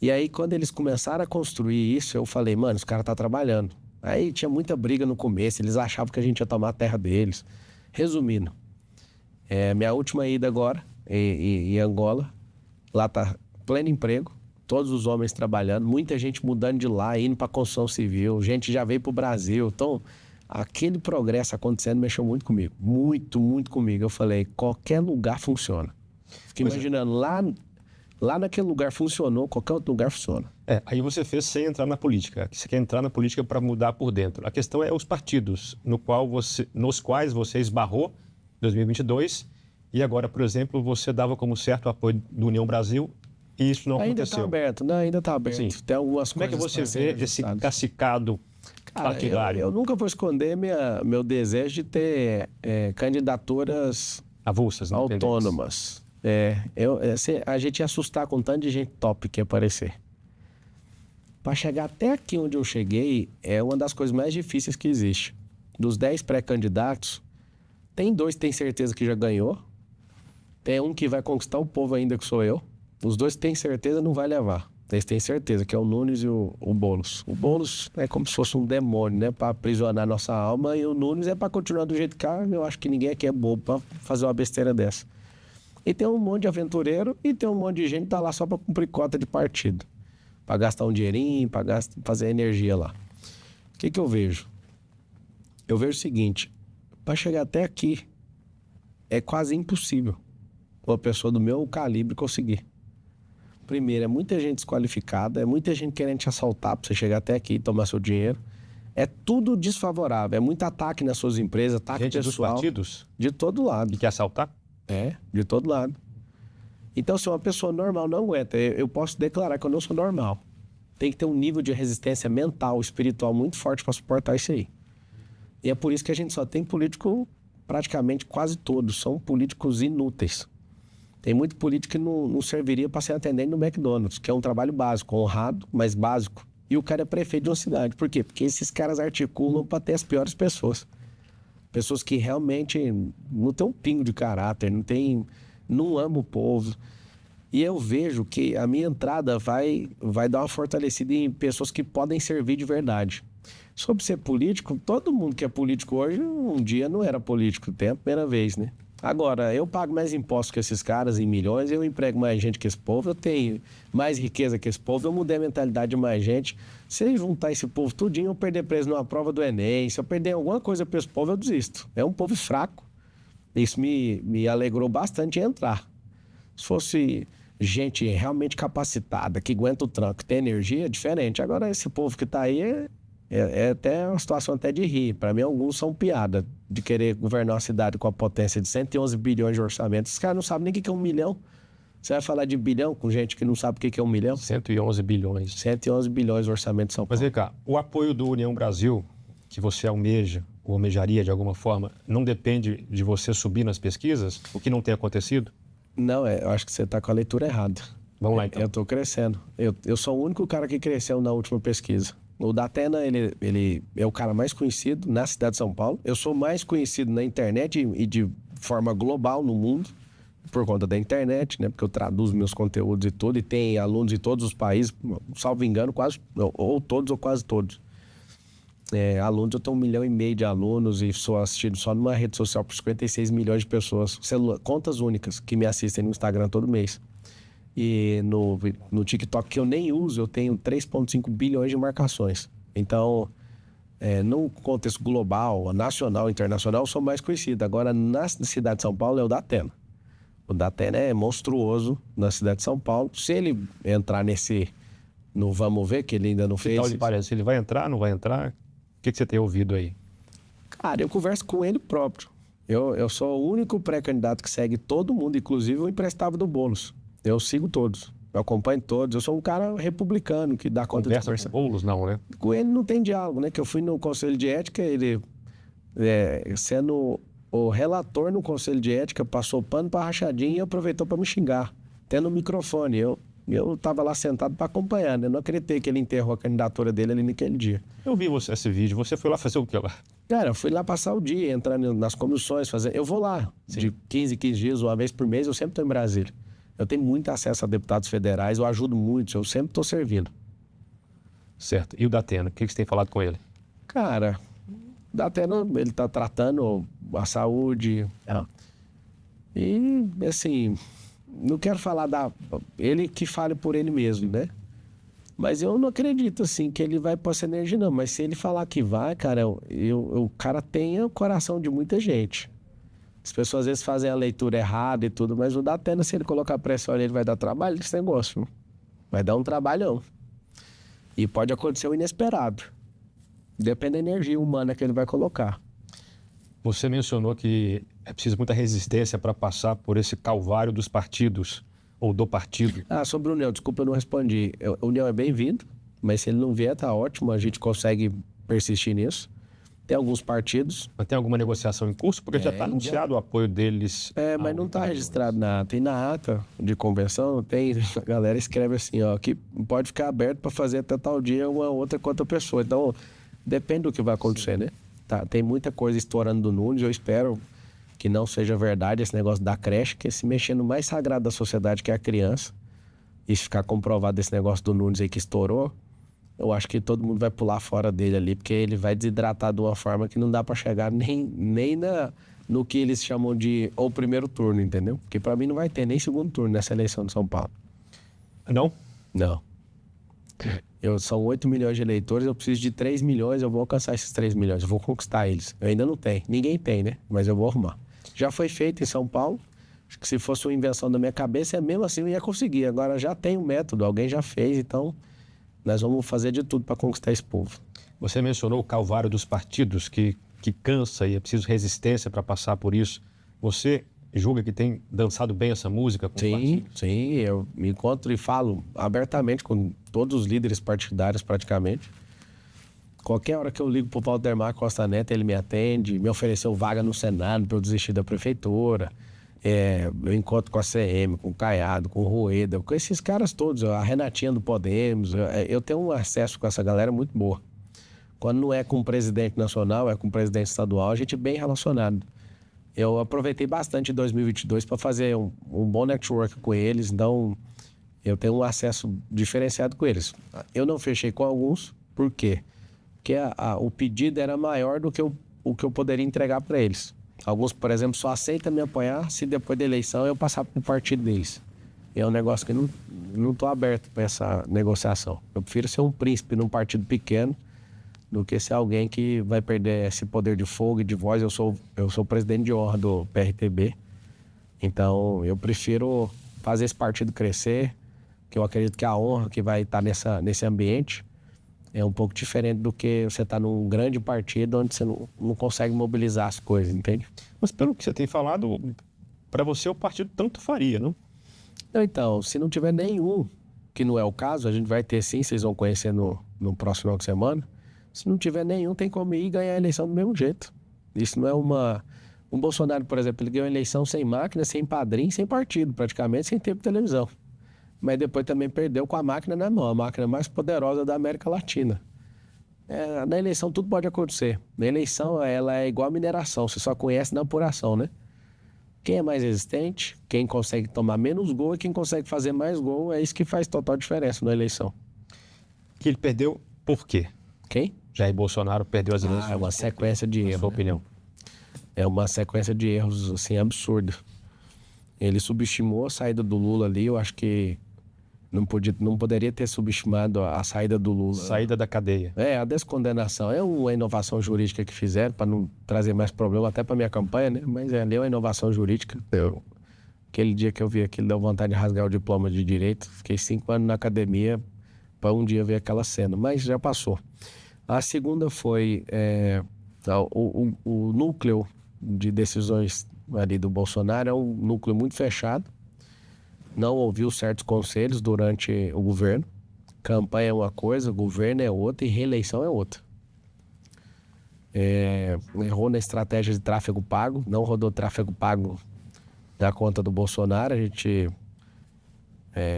S1: E aí, quando eles começaram a construir isso, eu falei, mano, os caras estão trabalhando. Aí tinha muita briga no começo, eles achavam que a gente ia tomar a terra deles. Resumindo, minha última ida agora, em Angola, lá tá pleno emprego, todos os homens trabalhando, muita gente mudando de lá, indo para construção civil, gente já veio pro Brasil. Então, aquele progresso acontecendo mexeu muito comigo, muito comigo. Eu falei, qualquer lugar funciona. Fiquei imaginando, lá naquele lugar funcionou, qualquer outro lugar funciona.
S2: Aí você fez sem entrar na política. Você quer entrar na política para mudar por dentro. A questão é os partidos nos quais você esbarrou em 2022 e agora, por exemplo, você dava como certo o apoio do União Brasil e isso não aconteceu.
S1: Ainda está aberto, não, ainda está aberto.
S2: Sim.
S1: Tem algumas
S2: Como é que você vê esse cacicado partidário?
S1: Eu nunca vou esconder meu desejo de ter candidaturas
S2: avulsas,
S1: autônomas. A gente ia assustar com tanto de gente top que ia aparecer. Para chegar até aqui onde eu cheguei, é uma das coisas mais difíceis que existe. Dos 10 pré-candidatos, tem 2 que tem certeza que já ganhou. Tem um que vai conquistar o povo ainda, que sou eu. Os 2 que tem certeza não vai levar. Eles têm certeza, que é o Nunes e o Boulos. O Boulos é como se fosse um demônio, né? Para aprisionar nossa alma. E o Nunes é para continuar do jeito que eu acho que ninguém aqui é bobo para fazer uma besteira dessa. E tem um monte de aventureiro e tem um monte de gente que tá lá só para cumprir cota de partido. Para gastar um dinheirinho, para fazer energia lá. O que eu vejo? Eu vejo o seguinte, para chegar até aqui, é quase impossível uma pessoa do meu calibre conseguir. Primeiro, é muita gente desqualificada, é muita gente querendo te assaltar para você chegar até aqui e tomar seu dinheiro. É tudo desfavorável, é muito ataque nas suas empresas, ataque
S2: gente
S1: pessoal.
S2: Dos partidos?
S1: De todo lado.
S2: E quer assaltar?
S1: De todo lado. Então, se uma pessoa normal não aguenta, eu posso declarar que eu não sou normal. Tem que ter um nível de resistência mental, espiritual muito forte para suportar isso aí. E é por isso que a gente só tem político, praticamente quase todos, são políticos inúteis. Tem muito político que não serviria para ser atendente no McDonald's, que é um trabalho básico, honrado, mas básico. E o cara é prefeito de uma cidade. Por quê? Porque esses caras articulam para ter as piores pessoas. Pessoas que realmente não têm um pingo de caráter, não amam o povo. E eu vejo que a minha entrada vai dar uma fortalecida em pessoas que podem servir de verdade. Sobre ser político, todo mundo que é político hoje, um dia não era político, tem a primeira vez, né? Agora, eu pago mais impostos que esses caras em milhões, eu emprego mais gente que esse povo, eu tenho mais riqueza que esse povo, eu mudei a mentalidade de mais gente. Se eu juntar esse povo tudinho, eu perder preso numa prova do Enem, se eu perder alguma coisa para esse povo, eu desisto. É um povo fraco. Isso me alegrou bastante em entrar. Se fosse gente realmente capacitada, que aguenta o tranco, que tem energia, é diferente. Agora, esse povo que está aí é até uma situação até de rir. Para mim, alguns são piada de querer governar uma cidade com a potência de 111 bilhões de orçamento. Os caras não sabem nem o que é 1 milhão. Você vai falar de bilhão com gente que não sabe o que é 1 milhão?
S2: 111 bilhões.
S1: 111 bilhões de orçamento de São Paulo.
S2: Mas vem cá, o apoio do União Brasil, que você almeja, ou almejaria de alguma forma, não depende de você subir nas pesquisas? O que não tem acontecido?
S1: Não, eu acho que você está com a leitura errada.
S2: Vamos lá, então.
S1: Eu estou crescendo. Eu sou o único cara que cresceu na última pesquisa. O Datena, ele é o cara mais conhecido na cidade de São Paulo. Eu sou mais conhecido na internet e de forma global no mundo, por conta da internet, né? Porque eu traduzo meus conteúdos e tudo, e tem alunos de todos os países, salvo engano, quase, ou todos ou quase todos. Alunos, eu tenho 1,5 milhão de alunos e sou assistido só numa rede social por 56 milhões de pessoas, contas únicas que me assistem no Instagram todo mês. E no TikTok, que eu nem uso, eu tenho 3,5 bilhões de marcações. Então, no contexto global, nacional, internacional, eu sou mais conhecido. Agora, na cidade de São Paulo, é o Datena. O Datena é monstruoso na cidade de São Paulo. Se ele entrar no Vamos Ver, que ele ainda não fez...
S2: Que tal lhe parece? Ele vai entrar, não vai entrar? O que você tem ouvido aí?
S1: Cara, eu converso com ele próprio. Eu sou o único pré-candidato que segue todo mundo, inclusive o emprestável do Boulos. Eu sigo todos. Eu acompanho todos. Eu sou um cara republicano que dá conta de conversar.
S2: Com o Boulos, não, né?
S1: Com ele não tem diálogo, né? Que eu fui no Conselho de Ética, ele... sendo o relator no Conselho de Ética, passou pano pra rachadinha e aproveitou para me xingar. Tendo o microfone. Eu tava lá sentado para acompanhar, né? Eu não acreditei que ele enterrou a candidatura dele ali naquele dia.
S2: Eu vi esse vídeo. Você foi lá fazer o que lá?
S1: Cara, eu fui lá passar o dia, entrando nas comissões, fazer... Eu vou lá, de 15 dias, uma vez por mês, eu sempre estou em Brasília. Eu tenho muito acesso a deputados federais, eu ajudo muito, eu sempre estou servindo.
S2: Certo. E o Datena, o que você tem falado com ele?
S1: Cara, o Datena, ele está tratando a saúde. E, assim, não quero falar ele que fale por ele mesmo, né? Mas eu não acredito, assim, que ele vai pôr essa energia, não. Mas se ele falar que vai, cara, o cara tem o coração de muita gente. As pessoas às vezes fazem a leitura errada e tudo, mas o Datena, se ele colocar pressão nele, vai dar trabalho esse negócio. Vai dar um trabalhão. E pode acontecer o inesperado. Depende da energia humana que ele vai colocar.
S2: Você mencionou que é preciso muita resistência para passar por esse calvário dos partidos, ou do partido.
S1: Sobre o União, desculpa, eu não respondi. O União é bem-vindo, mas se ele não vier, tá ótimo, a gente consegue persistir nisso. Tem alguns partidos.
S2: Mas tem alguma negociação em curso? Porque já está anunciado o apoio deles.
S1: Mas não está registrado tem na ata de convenção, a galera escreve assim, que pode ficar aberto para fazer até tal dia uma outra com outra pessoa. Então, depende do que vai acontecer, né? Tem muita coisa estourando do Nunes, eu espero que não seja verdade esse negócio da creche, que é se mexer no mais sagrado da sociedade, que é a criança, e se ficar comprovado esse negócio do Nunes aí que estourou, eu acho que todo mundo vai pular fora dele ali, porque ele vai desidratar de uma forma que não dá para chegar nem no que eles chamam de ou primeiro turno, entendeu? Porque para mim não vai ter nem segundo turno nessa eleição de São Paulo.
S2: Não?
S1: Não. São 8 milhões de eleitores, eu preciso de 3 milhões, eu vou alcançar esses 3 milhões, eu vou conquistar eles. Eu ainda não tenho, ninguém tem, né? Mas eu vou arrumar. Já foi feito em São Paulo, acho que se fosse uma invenção da minha cabeça, mesmo assim eu ia conseguir. Agora já tem um método, alguém já fez, então nós vamos fazer de tudo para conquistar esse povo.
S2: Você mencionou o calvário dos partidos, que cansa e é preciso resistência para passar por isso. Você julga que tem dançado bem essa música com os partidos?
S1: Sim, eu me encontro e falo abertamente com todos os líderes partidários praticamente. Qualquer hora que eu ligo pro Valdemar Costa Neto, ele me atende, me ofereceu vaga no Senado para eu desistir da prefeitura. Eu encontro com a CM, com o Caiado, com o Rueda, com esses caras todos, a Renatinha do Podemos. Eu tenho um acesso com essa galera muito boa. Quando não é com o presidente nacional, é com o presidente estadual, a gente é bem relacionado. Eu aproveitei bastante em 2022 para fazer um bom network com eles, então eu tenho um acesso diferenciado com eles. Eu não fechei com alguns, por quê? Porque o pedido era maior do que o que eu poderia entregar para eles. Alguns, por exemplo, só aceitam me apoiar se depois da eleição eu passar para o partido deles. É um negócio que eu não estou aberto para essa negociação. Eu prefiro ser um príncipe num partido pequeno do que ser alguém que vai perder esse poder de fogo e de voz. Eu sou presidente de honra do PRTB. Então, eu prefiro fazer esse partido crescer, que eu acredito que a honra que vai estar nesse ambiente é um pouco diferente do que você estar num grande partido onde você não consegue mobilizar as coisas, entende?
S2: Mas pelo que você tem falado, para você o partido tanto faria, não?
S1: Então, se não tiver nenhum, que não é o caso, a gente vai ter sim, vocês vão conhecer no próximo final de semana. Se não tiver nenhum, tem como ir e ganhar a eleição do mesmo jeito. Isso não é Um Bolsonaro, por exemplo, ele ganhou a eleição sem máquina, sem padrinho, sem partido, praticamente, sem tempo de televisão. Mas depois também perdeu com a máquina na mão, a máquina mais poderosa da América Latina. Na eleição tudo pode acontecer. Na eleição ela é igual a mineração, você só conhece na apuração, né? Quem é mais resistente, quem consegue tomar menos gol e quem consegue fazer mais gol, é isso que faz total diferença na eleição.
S2: Que ele perdeu por quê?
S1: Quem?
S2: Jair Bolsonaro perdeu as eleições.
S1: É uma sequência de erros.
S2: Na sua opinião?
S1: É uma sequência de erros, assim, absurda. Ele subestimou a saída do Lula ali, eu acho que não poderia ter subestimado a saída do Lula.
S2: Saída da cadeia.
S1: A descondenação. É uma inovação jurídica que fizeram para não trazer mais problema até para minha campanha, né? Mas ali é uma inovação jurídica. Aquele dia que eu vi aquilo, deu vontade de rasgar o diploma de Direito. Fiquei 5 anos na academia para um dia ver aquela cena, mas já passou. A segunda foi o núcleo de decisões ali do Bolsonaro é um núcleo muito fechado. Não ouviu certos conselhos durante o governo. Campanha é uma coisa, governo é outra e reeleição é outra. Errou na estratégia de tráfego pago, não rodou tráfego pago da conta do Bolsonaro.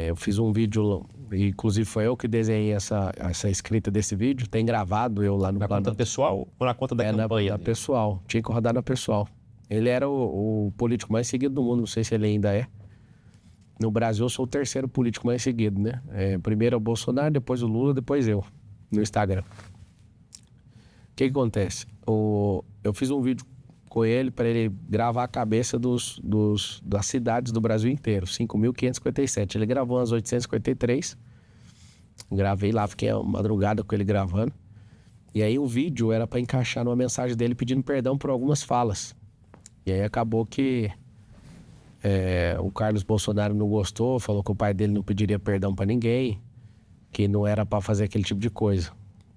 S1: Eu fiz um vídeo, inclusive foi eu que desenhei essa escrita desse vídeo, tem gravado eu lá no plano.
S2: Na conta pessoal ou na conta da campanha?
S1: Na pessoal, tinha que rodar na pessoal. Ele era o político mais seguido do mundo, não sei se ele ainda é. No Brasil, eu sou o terceiro político mais seguido, né? Primeiro é o Bolsonaro, depois o Lula, depois eu, no Instagram. O que acontece? Eu fiz um vídeo com ele para ele gravar a cabeça das cidades do Brasil inteiro, 5.557. Ele gravou umas 853. Gravei lá, fiquei a madrugada com ele gravando. E aí o vídeo era para encaixar numa mensagem dele pedindo perdão por algumas falas. E aí acabou que o Carlos Bolsonaro não gostou, falou que o pai dele não pediria perdão para ninguém, que não era para fazer aquele tipo de coisa.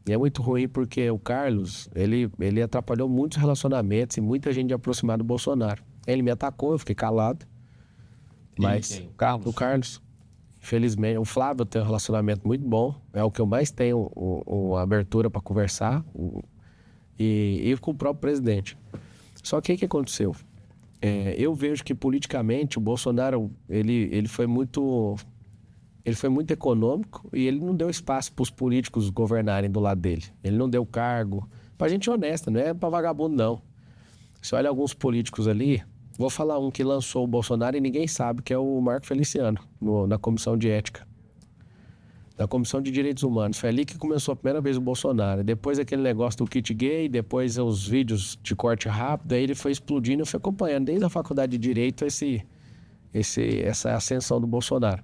S1: E é muito ruim porque o Carlos, ele atrapalhou muitos relacionamentos e muita gente de aproximar do Bolsonaro. Ele me atacou, eu fiquei calado. Mas
S2: Quem? O Carlos?
S1: O Carlos, infelizmente, o Flávio tem um relacionamento muito bom, é o que eu mais tenho abertura para conversar, e com o próprio presidente. Só que o que aconteceu? Eu vejo que politicamente o Bolsonaro ele foi muito econômico e ele não deu espaço para os políticos governarem do lado dele. Ele não deu cargo. Pra gente honesta, não é pra vagabundo, não. Você olha alguns políticos ali, vou falar um que lançou o Bolsonaro e ninguém sabe, que é o Marco Feliciano, na Comissão de Ética. Da Comissão de Direitos Humanos. Foi ali que começou a primeira vez o Bolsonaro. Depois aquele negócio do kit gay, depois os vídeos de corte rápido, aí ele foi explodindo. Eu fui acompanhando desde a faculdade de Direito essa ascensão do Bolsonaro.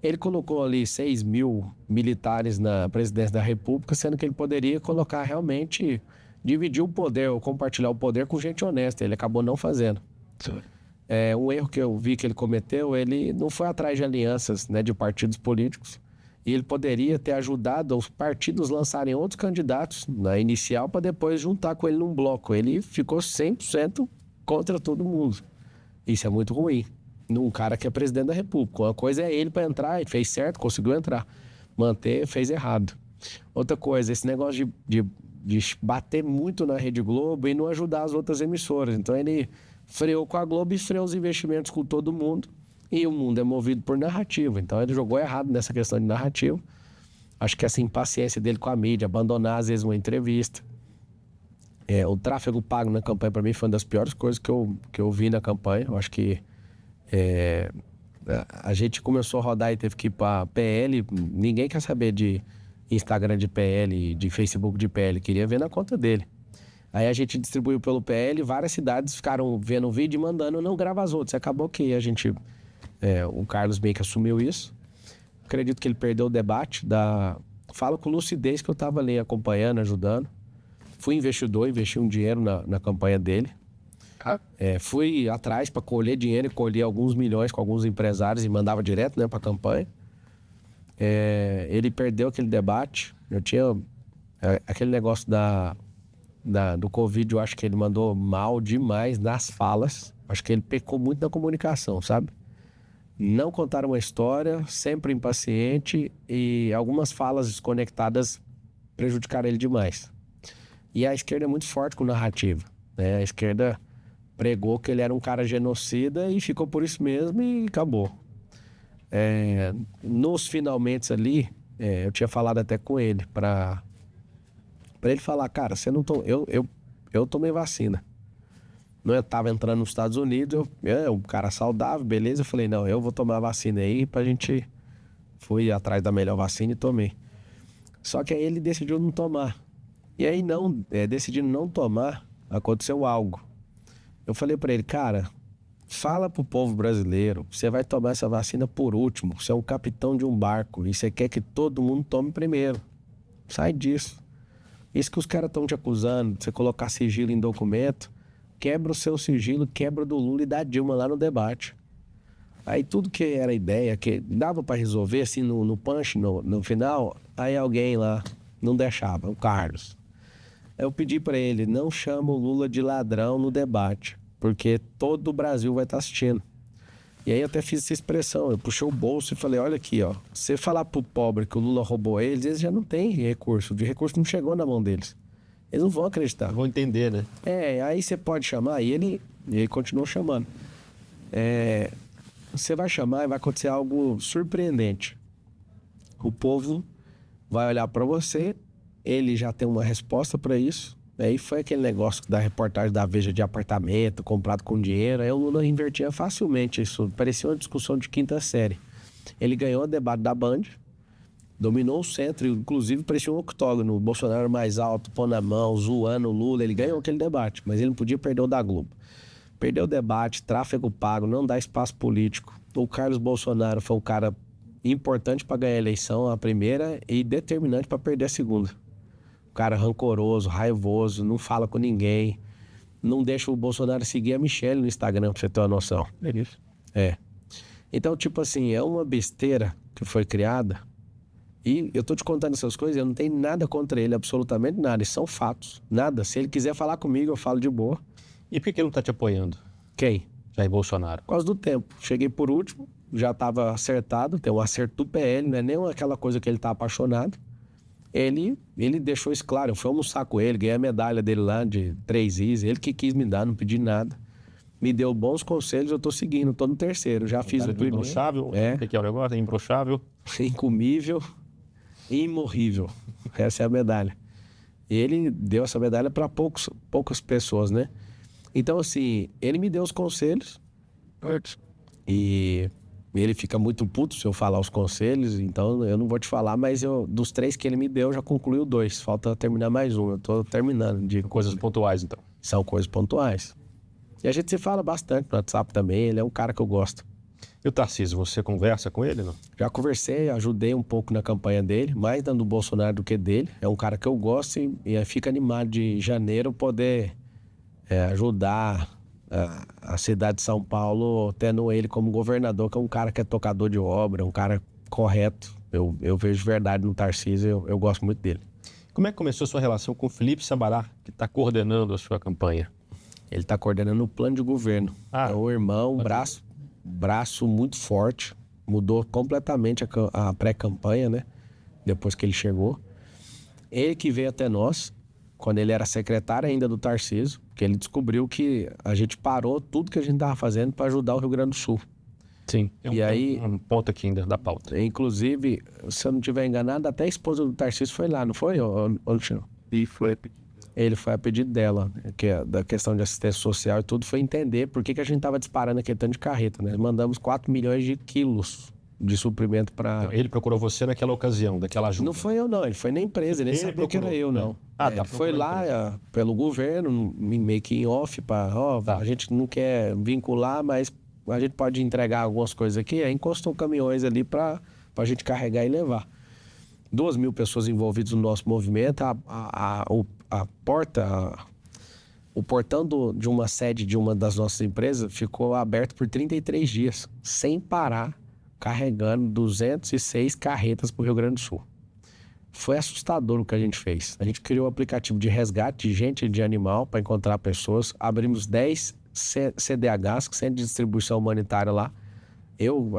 S1: Ele colocou ali 6 mil militares na presidência da República, sendo que ele poderia colocar realmente, dividir o poder ou compartilhar o poder com gente honesta. Ele acabou não fazendo. Um erro que eu vi que ele cometeu, ele não foi atrás de alianças, né, de partidos políticos. E ele poderia ter ajudado os partidos lançarem outros candidatos na inicial para depois juntar com ele num bloco. Ele ficou 100% contra todo mundo. Isso é muito ruim. Num cara que é presidente da República. Uma coisa é ele para entrar, ele fez certo, conseguiu entrar. Manter, fez errado. Outra coisa, esse negócio de bater muito na Rede Globo e não ajudar as outras emissoras. Então ele freou com a Globo e freou os investimentos com todo mundo. E o mundo é movido por narrativa. Então ele jogou errado nessa questão de narrativa. Acho que essa impaciência dele com a mídia, abandonar às vezes uma entrevista. O tráfego pago na campanha para mim foi uma das piores coisas que eu vi na campanha. Eu acho que a gente começou a rodar e teve que ir para PL. Ninguém quer saber de Instagram de PL, de Facebook de PL. Queria ver na conta dele. Aí a gente distribuiu pelo PL, várias cidades ficaram vendo o vídeo e mandando, não grava as outras. Acabou que a gente... o Carlos meio que assumiu isso. Acredito que ele perdeu o debate. Falo com lucidez que eu estava ali acompanhando, ajudando. Fui investidor, investi um dinheiro na campanha dele. Fui atrás para colher dinheiro e colher alguns milhões com alguns empresários e mandava direto, né, para a campanha. Ele perdeu aquele debate. Eu tinha aquele negócio do Covid, eu acho que ele mandou mal demais nas falas. Acho que ele pecou muito na comunicação, sabe? Não contar uma história, sempre impaciente e algumas falas desconectadas prejudicaram ele demais. E a esquerda é muito forte com narrativa, né? A esquerda pregou que ele era um cara genocida e ficou por isso mesmo e acabou. Nos finalmente ali, eu tinha falado até com ele para ele falar, cara, você não eu tomei vacina. Eu tava entrando nos Estados Unidos, um cara saudável, beleza. Eu falei, não, eu vou tomar a vacina aí pra gente... Fui atrás da melhor vacina e tomei. Só que aí ele decidiu não tomar. E aí, decidindo não tomar, aconteceu algo. Eu falei para ele, cara, fala pro povo brasileiro, você vai tomar essa vacina por último, você é um capitão de um barco e você quer que todo mundo tome primeiro. Sai disso. Isso que os caras estão te acusando, de você colocar sigilo em documento, quebra o seu sigilo, quebra do Lula e da Dilma lá no debate. Aí tudo que era ideia, que dava para resolver assim no punch, no final, aí alguém lá não deixava, o Carlos. Aí eu pedi para ele, não chama o Lula de ladrão no debate, porque todo o Brasil vai estar assistindo. E aí eu até fiz essa expressão, eu puxei o bolso e falei, olha aqui, ó, se você falar pro pobre que o Lula roubou eles já não tem recurso, de recurso não chegou na mão deles. Eles não vão acreditar.
S2: Vão entender, né?
S1: Aí você pode chamar, e ele continuou chamando. Você vai chamar e vai acontecer algo surpreendente. O povo vai olhar para você, ele já tem uma resposta para isso. Aí foi aquele negócio da reportagem da Veja de apartamento, comprado com dinheiro. Aí o Lula invertia facilmente isso. Parecia uma discussão de quinta série. Ele ganhou o debate da Band, dominou o centro, inclusive parecia um octógono. O Bolsonaro mais alto, pondo a mão, zoando o Lula. Ele ganhou aquele debate, mas ele não podia perder o da Globo. Perdeu o debate, tráfego pago, não dá espaço político. O Carlos Bolsonaro foi um cara importante para ganhar a eleição, a primeira, e determinante para perder a segunda. O cara rancoroso, raivoso, não fala com ninguém, não deixa o Bolsonaro seguir a Michelle no Instagram, pra você ter uma noção.
S2: É isso.
S1: Então, tipo assim, é uma besteira que foi criada, e eu tô te contando essas coisas, eu não tenho nada contra ele, absolutamente nada, isso são fatos, nada. Se ele quiser falar comigo, eu falo de boa.
S2: E por que ele não tá te apoiando?
S1: Quem?
S2: Jair Bolsonaro.
S1: Por causa do tempo. Cheguei por último, já estava acertado, tem um acerto do PL, não é nem aquela coisa que ele tá apaixonado. Ele deixou isso claro, eu fui almoçar com ele, ganhei a medalha dele lá de 3 Is, ele que quis me dar, não pedi nada. Me deu bons conselhos, eu tô seguindo, tô no terceiro, já fiz o primeiro.
S2: Imbrochável? O que é o negócio? É imbrochável?
S1: Incomível e imorrível. Essa é a medalha. Ele deu essa medalha para poucas pessoas, né? Então, assim, ele me deu os conselhos e ele fica muito puto se eu falar os conselhos, então eu não vou te falar, mas dos 3 que ele me deu, já concluiu 2. Falta terminar mais um, eu tô terminando.
S2: Coisas pontuais, então.
S1: São coisas pontuais. E a gente se fala bastante no WhatsApp também, ele é um cara que eu gosto.
S2: E o Tarcísio, você conversa com ele, não?
S1: Já conversei, ajudei um pouco na campanha dele, mais dando do Bolsonaro do que dele. É um cara que eu gosto e fica animado de janeiro poder ajudar a cidade de São Paulo, tendo ele como governador, que é um cara que é tocador de obra, um cara correto. Eu vejo verdade no Tarcísio, eu gosto muito dele.
S2: Como é que começou a sua relação com o Felipe Sabará, que está coordenando a sua campanha?
S1: Ele está coordenando o plano de governo. É o irmão, braço muito forte, mudou completamente a pré-campanha, né? Depois que ele chegou. Ele que veio até nós, quando ele era secretário ainda do Tarcísio, que ele descobriu que a gente parou tudo que a gente estava fazendo para ajudar o Rio Grande do Sul.
S2: Sim, um ponto aqui ainda da pauta.
S1: Inclusive, se eu não estiver enganado, até a esposa do Tarcísio foi lá, não foi, Alexandre?
S3: E foi.
S1: Ele foi a pedido dela, que é da questão de assistência social e tudo, foi entender por que a gente estava disparando aquele tanto de carreta, né? Mandamos 4 milhões de quilos de suprimento para...
S2: Então, ele procurou você naquela ocasião, daquela ajuda?
S1: Não foi eu, não. Ele foi na empresa, ele nem sabia que era eu, não. Foi lá pelo governo, meio que em off, a gente não quer vincular, mas a gente pode entregar algumas coisas aqui. Aí encostou caminhões ali para a gente carregar e levar. 2.000 pessoas envolvidas no nosso movimento, o portão de uma sede de uma das nossas empresas ficou aberto por 33 dias, sem parar, carregando 206 carretas para o Rio Grande do Sul. Foi assustador o que a gente fez. A gente criou um aplicativo de resgate de gente e de animal para encontrar pessoas. Abrimos 10 CDHs, Centro de Distribuição Humanitária lá.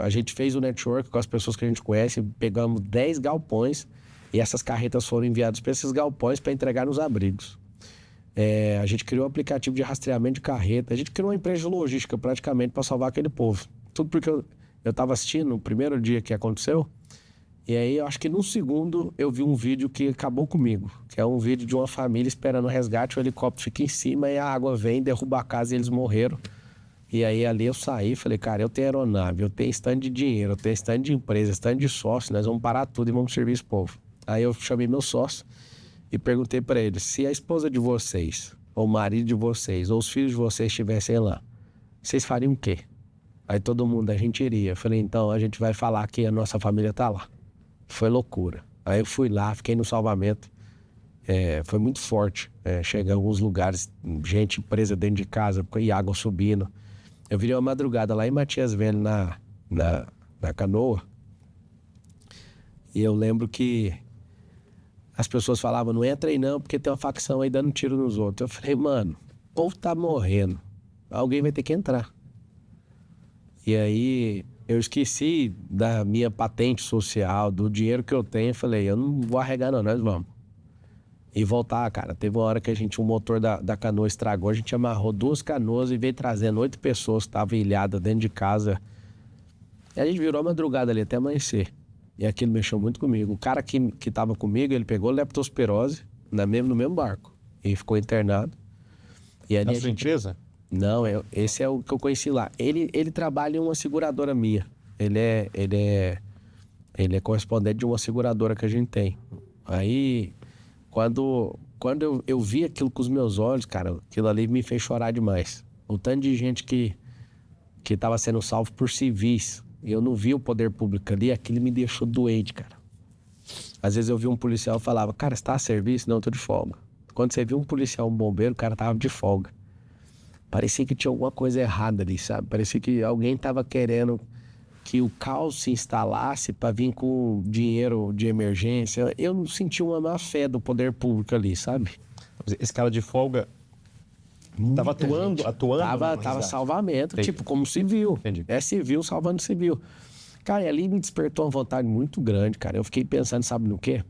S1: A gente fez o network com as pessoas que a gente conhece, pegamos 10 galpões e essas carretas foram enviadas para esses galpões para entregar nos abrigos. A gente criou um aplicativo de rastreamento de carreta, a gente criou uma empresa de logística praticamente para salvar aquele povo. Tudo porque eu estava assistindo no primeiro dia que aconteceu, e aí eu acho que num segundo eu vi um vídeo que acabou comigo, que é um vídeo de uma família esperando o resgate, o helicóptero fica em cima e a água vem, derruba a casa e eles morreram. E aí ali eu saí e falei, cara, eu tenho aeronave, eu tenho stand de dinheiro, eu tenho stand de empresa, stand de sócio, nós vamos parar tudo e vamos servir esse povo. Aí eu chamei meu sócio e perguntei para eles, se a esposa de vocês, ou o marido de vocês, ou os filhos de vocês estivessem lá, vocês fariam o quê? Aí todo mundo, a gente iria. Eu falei, então a gente vai falar que a nossa família tá lá. Foi loucura. Aí eu fui lá, fiquei no salvamento. Foi muito forte. Cheguei em alguns lugares, gente presa dentro de casa, e água subindo. Eu virei uma madrugada lá em Matias Velho, na canoa. E eu lembro que as pessoas falavam, não entra aí não, porque tem uma facção aí dando tiro nos outros. Eu falei, mano, o povo tá morrendo. Alguém vai ter que entrar. E aí eu esqueci da minha patente social, do dinheiro que eu tenho. Eu falei, eu não vou arregar não, nós vamos. E voltar, cara. Teve uma hora que o motor da canoa estragou. A gente amarrou 2 canoas e veio trazendo 8 pessoas que estavam ilhadas dentro de casa. E a gente virou a madrugada ali até amanhecer. E aquilo mexeu muito comigo. O cara que tava comigo, ele pegou leptospirose no mesmo barco. E ficou internado. E ali
S2: na sua empresa?
S1: Não, esse é o que eu conheci lá. Ele trabalha em uma seguradora minha. Ele é correspondente de uma seguradora que a gente tem. Aí, quando eu vi aquilo com os meus olhos, cara, aquilo ali me fez chorar demais. O tanto de gente que estava sendo salvo por civis. E eu não vi o poder público ali, aquilo me deixou doente, cara. Às vezes eu vi um policial e falava, cara, você tá a serviço? Não, eu tô de folga. Quando você viu um policial, um bombeiro, o cara tava de folga. Parecia que tinha alguma coisa errada ali, sabe? Parecia que alguém tava querendo que o caos se instalasse para vir com dinheiro de emergência. Eu não senti uma má fé do poder público ali, sabe?
S2: Esse cara de folga estava atuando.
S1: Tava salvamento, entendi. Tipo, como civil.
S2: Entendi.
S1: É civil salvando civil. Cara, e ali me despertou uma vontade muito grande, cara. Eu fiquei pensando, sabe no quê?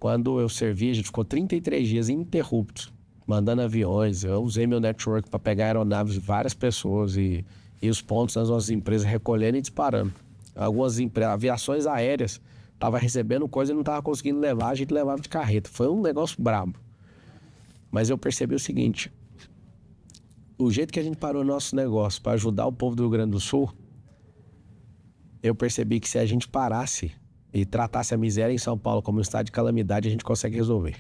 S1: Quando eu servi, a gente ficou 33 dias ininterruptos, mandando aviões. Eu usei meu network para pegar aeronaves de várias pessoas e os pontos das nossas empresas recolhendo e disparando. Algumas aviações aéreas estavam recebendo coisa e não estavam conseguindo levar, a gente levava de carreta. Foi um negócio brabo. Mas eu percebi o seguinte, o jeito que a gente parou o nosso negócio para ajudar o povo do Rio Grande do Sul, eu percebi que se a gente parasse e tratasse a miséria em São Paulo como um estado de calamidade, a gente consegue resolver.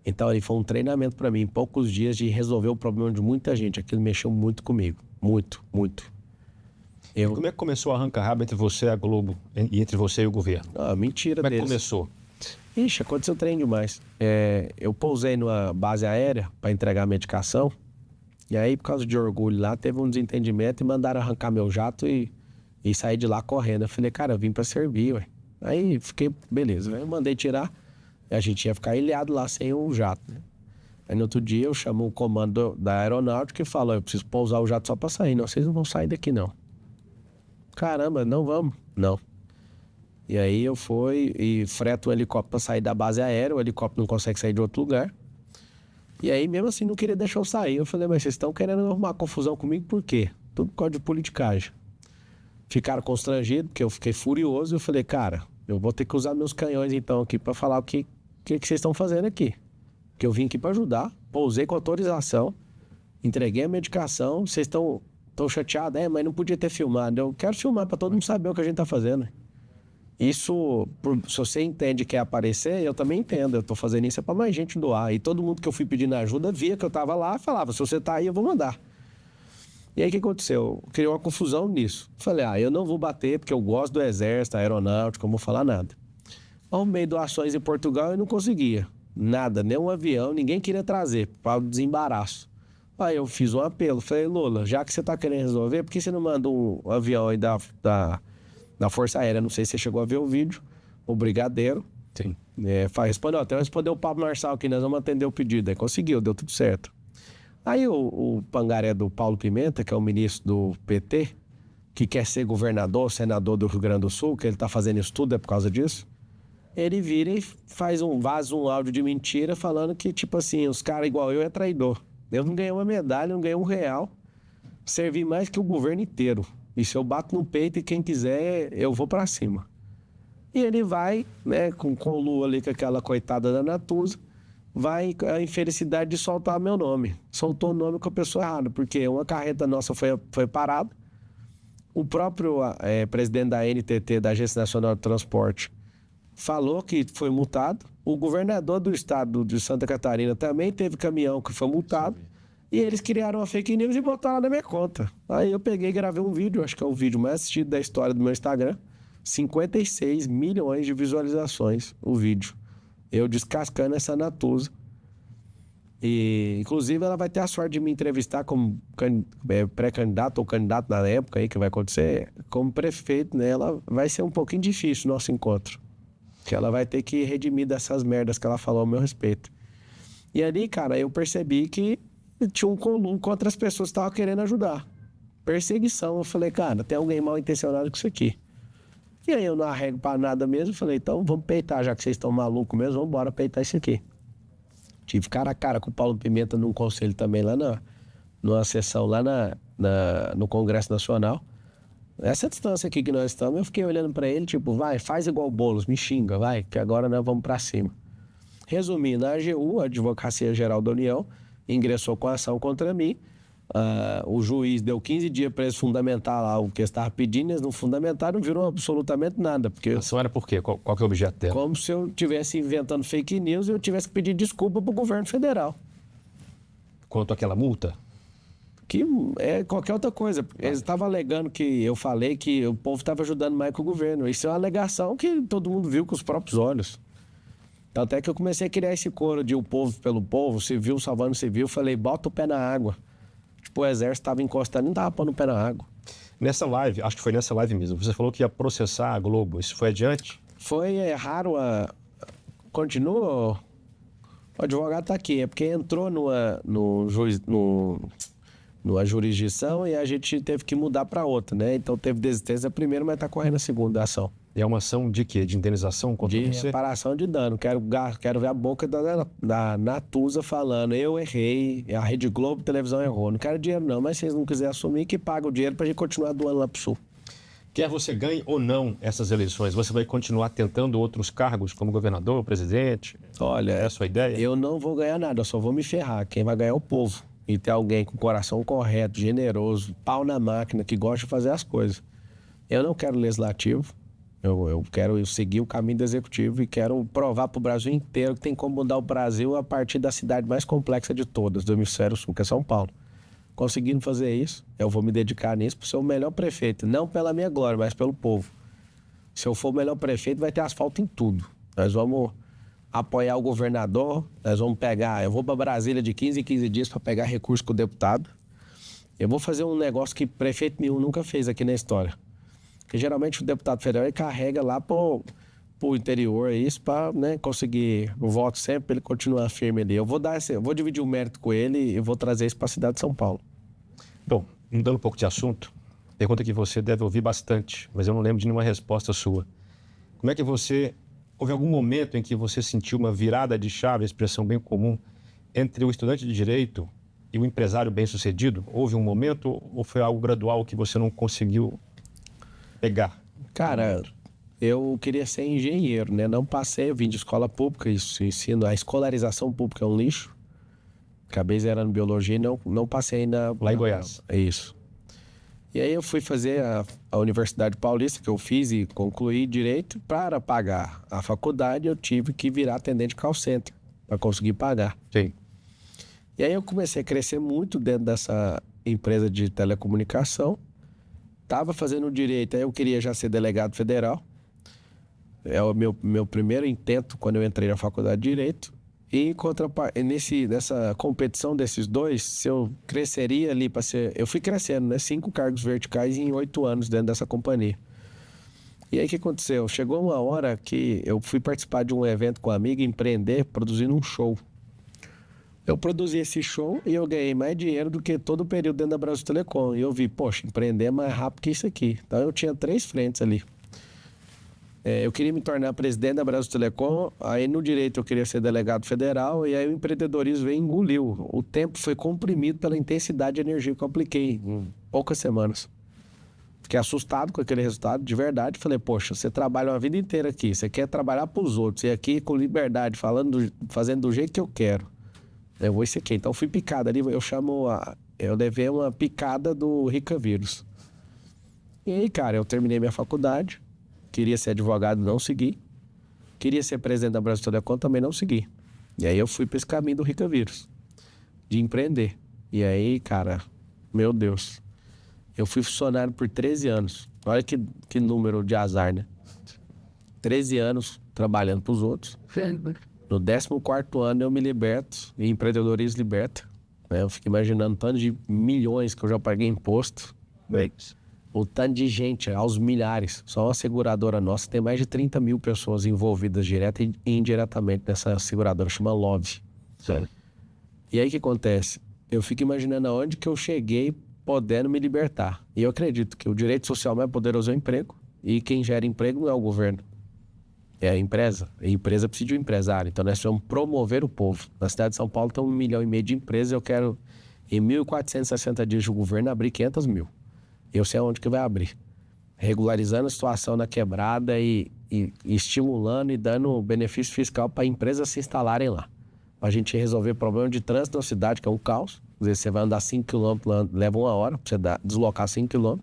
S1: Então, ali foi um treinamento para mim, em poucos dias, de resolver o problema de muita gente. Aquilo mexeu muito comigo. Muito, muito.
S2: Como é que começou a arranca-rabo entre você e a Globo, e entre você e o governo?
S1: Mentira
S2: deles. Como é que começou?
S1: Ixi, aconteceu trem demais. Eu pousei numa base aérea para entregar medicação. E aí, por causa de orgulho lá, teve um desentendimento e mandaram arrancar meu jato e sair de lá correndo. Eu falei, cara, eu vim para servir, ué. Aí fiquei, beleza. Aí eu mandei tirar. A gente ia ficar ilhado lá sem o jato, né? Aí no outro dia eu chamo o comando da aeronáutica e falo, eu preciso pousar o jato só pra sair. Não, vocês não vão sair daqui, não. Caramba, não vamos? Não. E aí eu fui e freto um helicóptero pra sair da base aérea, o helicóptero não consegue sair de outro lugar. E aí mesmo assim não queria deixar eu sair. Eu falei, mas vocês estão querendo arrumar confusão comigo por quê? Tudo por causa de politicagem. Ficaram constrangidos, porque eu fiquei furioso. Eu falei, cara, eu vou ter que usar meus canhões então aqui pra falar o que vocês estão fazendo aqui. Que eu vim aqui para ajudar, pousei com autorização, entreguei a medicação, vocês estão chateados, mas não podia ter filmado. Eu quero filmar para todo mundo saber o que a gente tá fazendo. Isso, se você entende que é aparecer, eu também entendo. Eu tô fazendo isso para mais gente doar. E todo mundo que eu fui pedindo ajuda via que eu tava lá e falava, se você tá aí, eu vou mandar. E aí o que aconteceu? Eu criei uma confusão nisso. Falei, eu não vou bater porque eu gosto do exército, aeronáutica, eu não vou falar nada. Arrumei doações em Portugal e não conseguia. Nada, nem um avião, ninguém queria trazer, para o desembaraço. Aí eu fiz um apelo, falei, Lula, já que você tá querendo resolver, por que você não manda um avião aí da Força Aérea? Não sei se você chegou a ver o vídeo, o Brigadeiro.
S2: Sim.
S1: Respondeu, até respondeu o Pablo Marçal aqui, nós vamos atender o pedido. Aí conseguiu, deu tudo certo. Aí o pangaré do Paulo Pimenta, que é o ministro do PT, que quer ser governador, senador do Rio Grande do Sul, que ele tá fazendo isso tudo, é por causa disso. Ele vira e vaza um áudio de mentira falando que, tipo assim, os caras igual eu é traidor. Eu não ganhei uma medalha, não ganhei R$1. Servi mais que o governo inteiro. E se eu bato no peito e quem quiser, eu vou pra cima. E ele vai, né, com o Lula ali, com aquela coitada da Natuza, vai a infelicidade de soltar meu nome. Soltou o nome com a pessoa errada, porque uma carreta nossa foi parada. O próprio presidente da ANTT, da Agência Nacional de Transporte, falou que foi multado O governador do estado de Santa Catarina também teve caminhão que foi multado. E eles criaram uma fake news e botaram na minha conta. Aí eu peguei e gravei um vídeo, acho que é o vídeo mais assistido da história do meu Instagram. 56 milhões de visualizações o vídeo. Eu descascando essa Natuza. E, inclusive, ela vai ter a sorte de me entrevistar como pré-candidato ou candidato na época aí que vai acontecer, como prefeito, né? Ela vai ser um pouquinho difícil o nosso encontro. Que ela vai ter que redimir dessas merdas que ela falou ao meu respeito. E ali, cara, eu percebi que tinha um conluio contra as pessoas que estavam querendo ajudar. Perseguição. Eu falei, cara, tem alguém mal intencionado com isso aqui. E aí eu não arrego pra nada mesmo. Falei, então vamos peitar, já que vocês estão malucos mesmo, vamos embora peitar isso aqui. Tive cara a cara com o Paulo Pimenta num conselho também lá numa sessão lá no Congresso Nacional. Essa distância aqui que nós estamos, eu fiquei olhando pra ele, tipo, vai, faz igual o Boulos, me xinga, vai, que agora nós vamos pra cima. Resumindo, a AGU, a Advocacia Geral da União, ingressou com a ação contra mim. O juiz deu 15 dias para eles fundamentar lá o que eles estavam pedindo, eles não fundamentaram, não virou absolutamente nada. Porque
S2: a ação era por quê? Qual que é o objeto dela?
S1: Como se eu estivesse inventando fake news e eu tivesse que pedir desculpa para o governo federal.
S2: Quanto àquela multa?
S1: Que é qualquer outra coisa. Eles estavam alegando que eu falei que o povo estava ajudando mais que o governo. Isso é uma alegação que todo mundo viu com os próprios olhos. Tanto é que eu comecei a criar esse coro de o povo pelo povo, civil salvando civil. Falei, bota o pé na água. Tipo, o exército estava encostando e não estava pondo o pé na água.
S2: Nessa live, acho que foi nessa live mesmo, você falou que ia processar a Globo. Isso foi adiante?
S1: Foi raro Continua? O advogado está aqui. É porque entrou numa jurisdição e a gente teve que mudar para outra, né? Então teve desistência primeiro, mas está correndo a segunda ação.
S2: E é uma ação de quê? De indenização contra você? De
S1: reparação de dano. Quero ver a boca da Natuza falando, eu errei, a Rede Globo, televisão errou. Não quero dinheiro não, mas se vocês não quiserem assumir, que paga o dinheiro pra gente continuar doando lá pro Sul.
S2: Quer você ganhe ou não essas eleições, você vai continuar tentando outros cargos como governador, presidente?
S1: Olha,
S2: é a sua ideia?
S1: Eu não vou ganhar nada, eu só vou me ferrar. Quem vai ganhar é o povo. E ter alguém com o coração correto, generoso, pau na máquina, que gosta de fazer as coisas. Eu não quero legislativo. Eu quero seguir o caminho do executivo e quero provar para o Brasil inteiro que tem como mudar o Brasil a partir da cidade mais complexa de todas, do Hemisfério Sul, que é São Paulo. Conseguindo fazer isso, eu vou me dedicar nisso para ser o melhor prefeito. Não pela minha glória, mas pelo povo. Se eu for o melhor prefeito, vai ter asfalto em tudo. Nós vamos apoiar o governador, nós vamos pegar... Eu vou para Brasília de 15 em 15 dias para pegar recurso com o deputado. Eu vou fazer um negócio que prefeito nenhum nunca fez aqui na história. Porque geralmente o deputado federal ele carrega lá pro interior isso para, né, conseguir o voto sempre, para ele continuar firme ali. Eu vou dividir o mérito com ele e vou trazer isso para a cidade de São Paulo.
S2: Bom, mudando um pouco de assunto, pergunta que você deve ouvir bastante, mas eu não lembro de nenhuma resposta sua. Como é que houve algum momento em que você sentiu uma virada de chave, expressão bem comum, entre o estudante de direito e o empresário bem-sucedido? Houve um momento ou foi algo gradual que você não conseguiu pegar?
S1: Cara, eu queria ser engenheiro, né? Não passei, eu vim de escola pública, isso ensino, a escolarização pública é um lixo. Acabei zerando biologia e não passei ainda...
S2: Lá em Goiás.
S1: Isso. E aí eu fui fazer a Universidade Paulista, que eu fiz e concluí direito. Para pagar a faculdade, eu tive que virar atendente call center para conseguir pagar.
S2: Sim.
S1: E aí eu comecei a crescer muito dentro dessa empresa de telecomunicação. Estava fazendo direito, aí eu queria já ser delegado federal. É o meu primeiro intento quando eu entrei na faculdade de Direito. E nessa competição desses dois, se eu cresceria ali para ser... Eu fui crescendo, né? 5 cargos verticais em 8 anos dentro dessa companhia. E aí o que aconteceu? Chegou uma hora que eu fui participar de um evento com a amiga, empreender, produzindo um show. Eu produzi esse show e eu ganhei mais dinheiro do que todo o período dentro da Brasil Telecom. E eu vi, poxa, empreender é mais rápido que isso aqui. Então eu tinha 3 frentes ali. Eu queria me tornar presidente da Brasil Telecom, aí no direito eu queria ser delegado federal, e aí o empreendedorismo veio e engoliu. O tempo foi comprimido pela intensidade de energia que eu apliquei em poucas semanas. Fiquei assustado com aquele resultado, de verdade. Falei, poxa, você trabalha uma vida inteira aqui, você quer trabalhar para os outros, e aqui com liberdade, fazendo do jeito que eu quero. Eu vou isso aqui. Então fui picado ali, eu levei uma picada do Rica Vírus. E aí, cara, eu terminei minha faculdade, queria ser advogado, não segui. Queria ser presidente da Brasil Telecom, também não segui. E aí eu fui para esse caminho do Rica Vírus, de empreender. E aí, cara, meu Deus, eu fui funcionário por 13 anos. Olha que número de azar, né? 13 anos trabalhando para os outros. No 14º ano eu me liberto, e empreendedorismo liberta. Né? Eu fico imaginando o tanto de milhões que eu já paguei imposto. O tanto de gente, aos milhares. Só uma seguradora nossa tem mais de 30 mil pessoas envolvidas direta e indiretamente nessa seguradora, chama Love.
S2: Sério?
S1: E aí o que acontece? Eu fico imaginando aonde que eu cheguei podendo me libertar. E eu acredito que o direito social mais poderoso é o emprego. E quem gera emprego não é o governo. É a empresa. A empresa precisa de um empresário. Então nós vamos promover o povo. Na cidade de São Paulo tem 1,5 milhão de empresas. Eu quero, em 1.460 dias de governo, abrir 500 mil. Eu sei aonde que vai abrir. Regularizando a situação na quebrada e estimulando e dando benefício fiscal para empresas se instalarem lá. Para a gente resolver problema de trânsito na cidade, que é um caos. Às vezes você vai andar 5 km, leva 1 hora para você deslocar 5 km.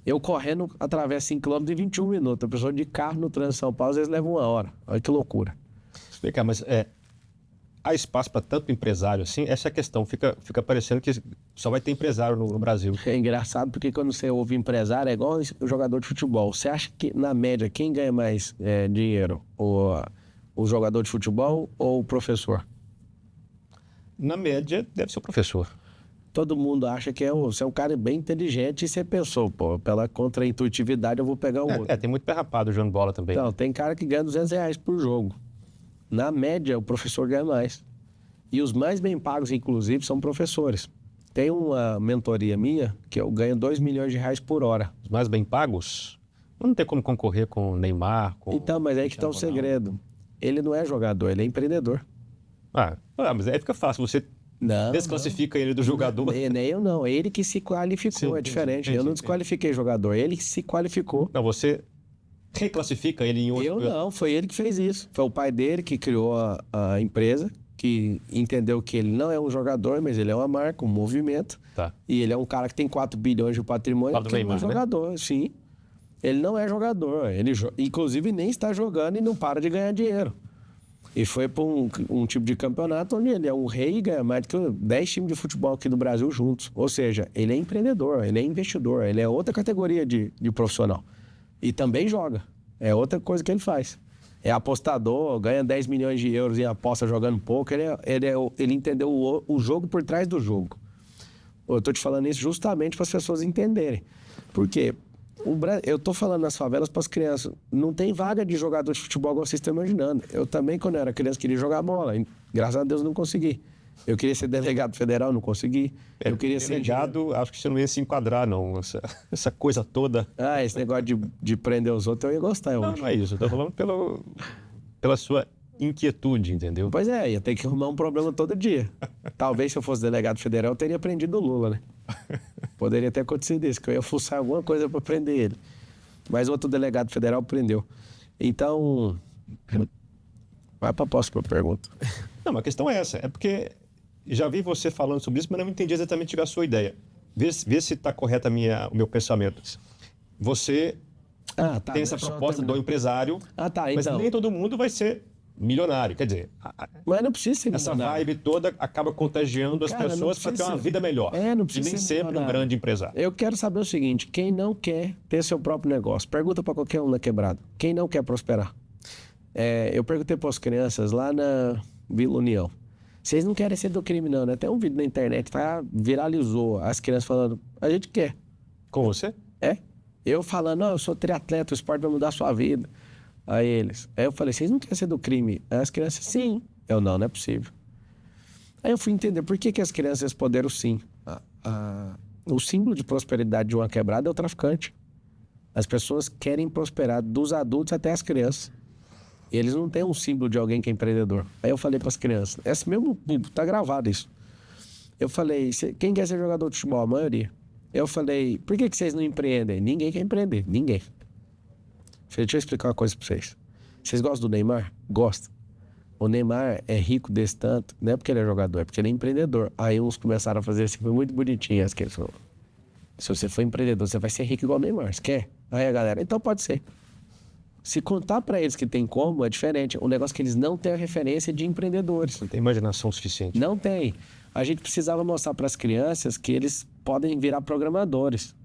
S1: Eu correndo, atravesso 5 km em 21 minutos. A pessoa de carro no trânsito de São Paulo, às vezes leva 1 hora. Olha que loucura.
S2: Explicar, mas há espaço para tanto empresário assim? Essa é a questão. Fica parecendo que só vai ter empresário no Brasil.
S1: É engraçado porque quando você ouve empresário, é igual o jogador de futebol. Você acha que, na média, quem ganha mais dinheiro? O jogador de futebol ou o professor?
S2: Na média, deve ser o professor.
S1: Todo mundo acha que você é um cara bem inteligente e você pensou, pô, pela contra-intuitividade eu vou pegar o outro.
S2: Tem muito pé rapado jogando bola também.
S1: Então, tem cara que ganha R$200 por jogo. Na média, o professor ganha mais. E os mais bem pagos, inclusive, são professores. Tem uma mentoria minha que eu ganho R$2 milhões por hora.
S2: Os mais bem pagos? Não tem como concorrer com o Neymar, com...
S1: Então, mas aí que está o segredo. Ele não é jogador, ele é empreendedor.
S2: Mas aí fica fácil, você desclassifica ele do jogador.
S1: Nem eu não, ele que se qualificou,
S2: Sim,
S1: é diferente.
S2: entendi,
S1: Eu não desqualifiquei jogador, ele que se qualificou.
S2: Não, você reclassifica ele em outro...
S1: Eu não, foi ele que fez isso. Foi o pai dele que criou a empresa, que entendeu que ele não é um jogador, mas ele é uma marca, um movimento.
S2: Tá.
S1: E ele é um cara que tem 4 bilhões de patrimônio, que
S2: Neymar,
S1: é um jogador, né? Sim. Ele não é jogador, ele inclusive nem está jogando e não para de ganhar dinheiro. E foi para um tipo de campeonato onde ele é um rei e ganha mais do que 10 times de futebol aqui do Brasil juntos. Ou seja, ele é empreendedor, ele é investidor, ele é outra categoria de profissional. E também joga. É outra coisa que ele faz. É apostador, ganha 10 milhões de euros em aposta jogando pouco. Ele entendeu o jogo por trás do jogo. Eu estou te falando isso justamente para as pessoas entenderem. Por quê? Eu tô falando nas favelas para as crianças. Não tem vaga de jogador de futebol igual vocês estão imaginando. Eu também, quando eu era criança, queria jogar bola. Graças a Deus, não consegui. Eu queria ser delegado federal, não consegui. Eu queria ser
S2: delegado, acho que você não ia se enquadrar, não. Essa coisa toda.
S1: Esse negócio de prender os outros, eu ia gostar.
S2: Não é isso. Eu tô falando pela sua inquietude, entendeu?
S1: Pois é, ia ter que arrumar um problema todo dia. Talvez se eu fosse delegado federal, eu teria prendido o Lula, né? Poderia ter acontecido isso, que eu ia fuçar alguma coisa para prender ele. Mas outro delegado federal prendeu. Então, vai para a próxima pergunta.
S2: Não, a questão é essa. É porque já vi você falando sobre isso, mas não entendi exatamente a sua ideia. Vê se está correto o meu pensamento. Você tem essa proposta do empresário, mas nem todo mundo vai ser milionário. Quer dizer,
S1: mas não precisa ser
S2: essa vibe toda acaba contagiando as pessoas para ter uma vida melhor.
S1: Não precisa
S2: e nem
S1: ser
S2: sempre um grande empresário.
S1: Eu quero saber o seguinte: quem não quer ter seu próprio negócio? Pergunta para qualquer um na quebrada. Quem não quer prosperar? Eu perguntei para as crianças lá na Vila União. Vocês não querem ser do crime, não, né? Tem um vídeo na internet, viralizou. As crianças falando, a gente quer.
S2: Com você?
S1: Eu falando, eu sou triatleta, o esporte vai mudar a sua vida. Aí eles. Aí eu falei, vocês não querem ser do crime? Aí as crianças, sim. Não é possível. Aí eu fui entender por que as crianças responderam sim. O símbolo de prosperidade de uma quebrada é o traficante. As pessoas querem prosperar, dos adultos até as crianças. E eles não têm um símbolo de alguém que é empreendedor. Aí eu falei para as crianças, esse mesmo público, tá gravado isso. Eu falei, quem quer ser jogador de futebol? A maioria. Eu falei, por que vocês não empreendem? Ninguém quer empreender, ninguém. Deixa eu explicar uma coisa para vocês. Vocês gostam do Neymar? Gostam. O Neymar é rico desse tanto, não é porque ele é jogador, é porque ele é empreendedor. Aí uns começaram a fazer assim, foi muito bonitinho. As crianças falaram, se você for empreendedor, você vai ser rico igual o Neymar, você quer? Aí a galera, então pode ser. Se contar para eles que tem como, é diferente. O negócio é que eles não têm a referência de empreendedores.
S2: Não tem imaginação suficiente.
S1: Não tem. A gente precisava mostrar para as crianças que eles podem virar programadores.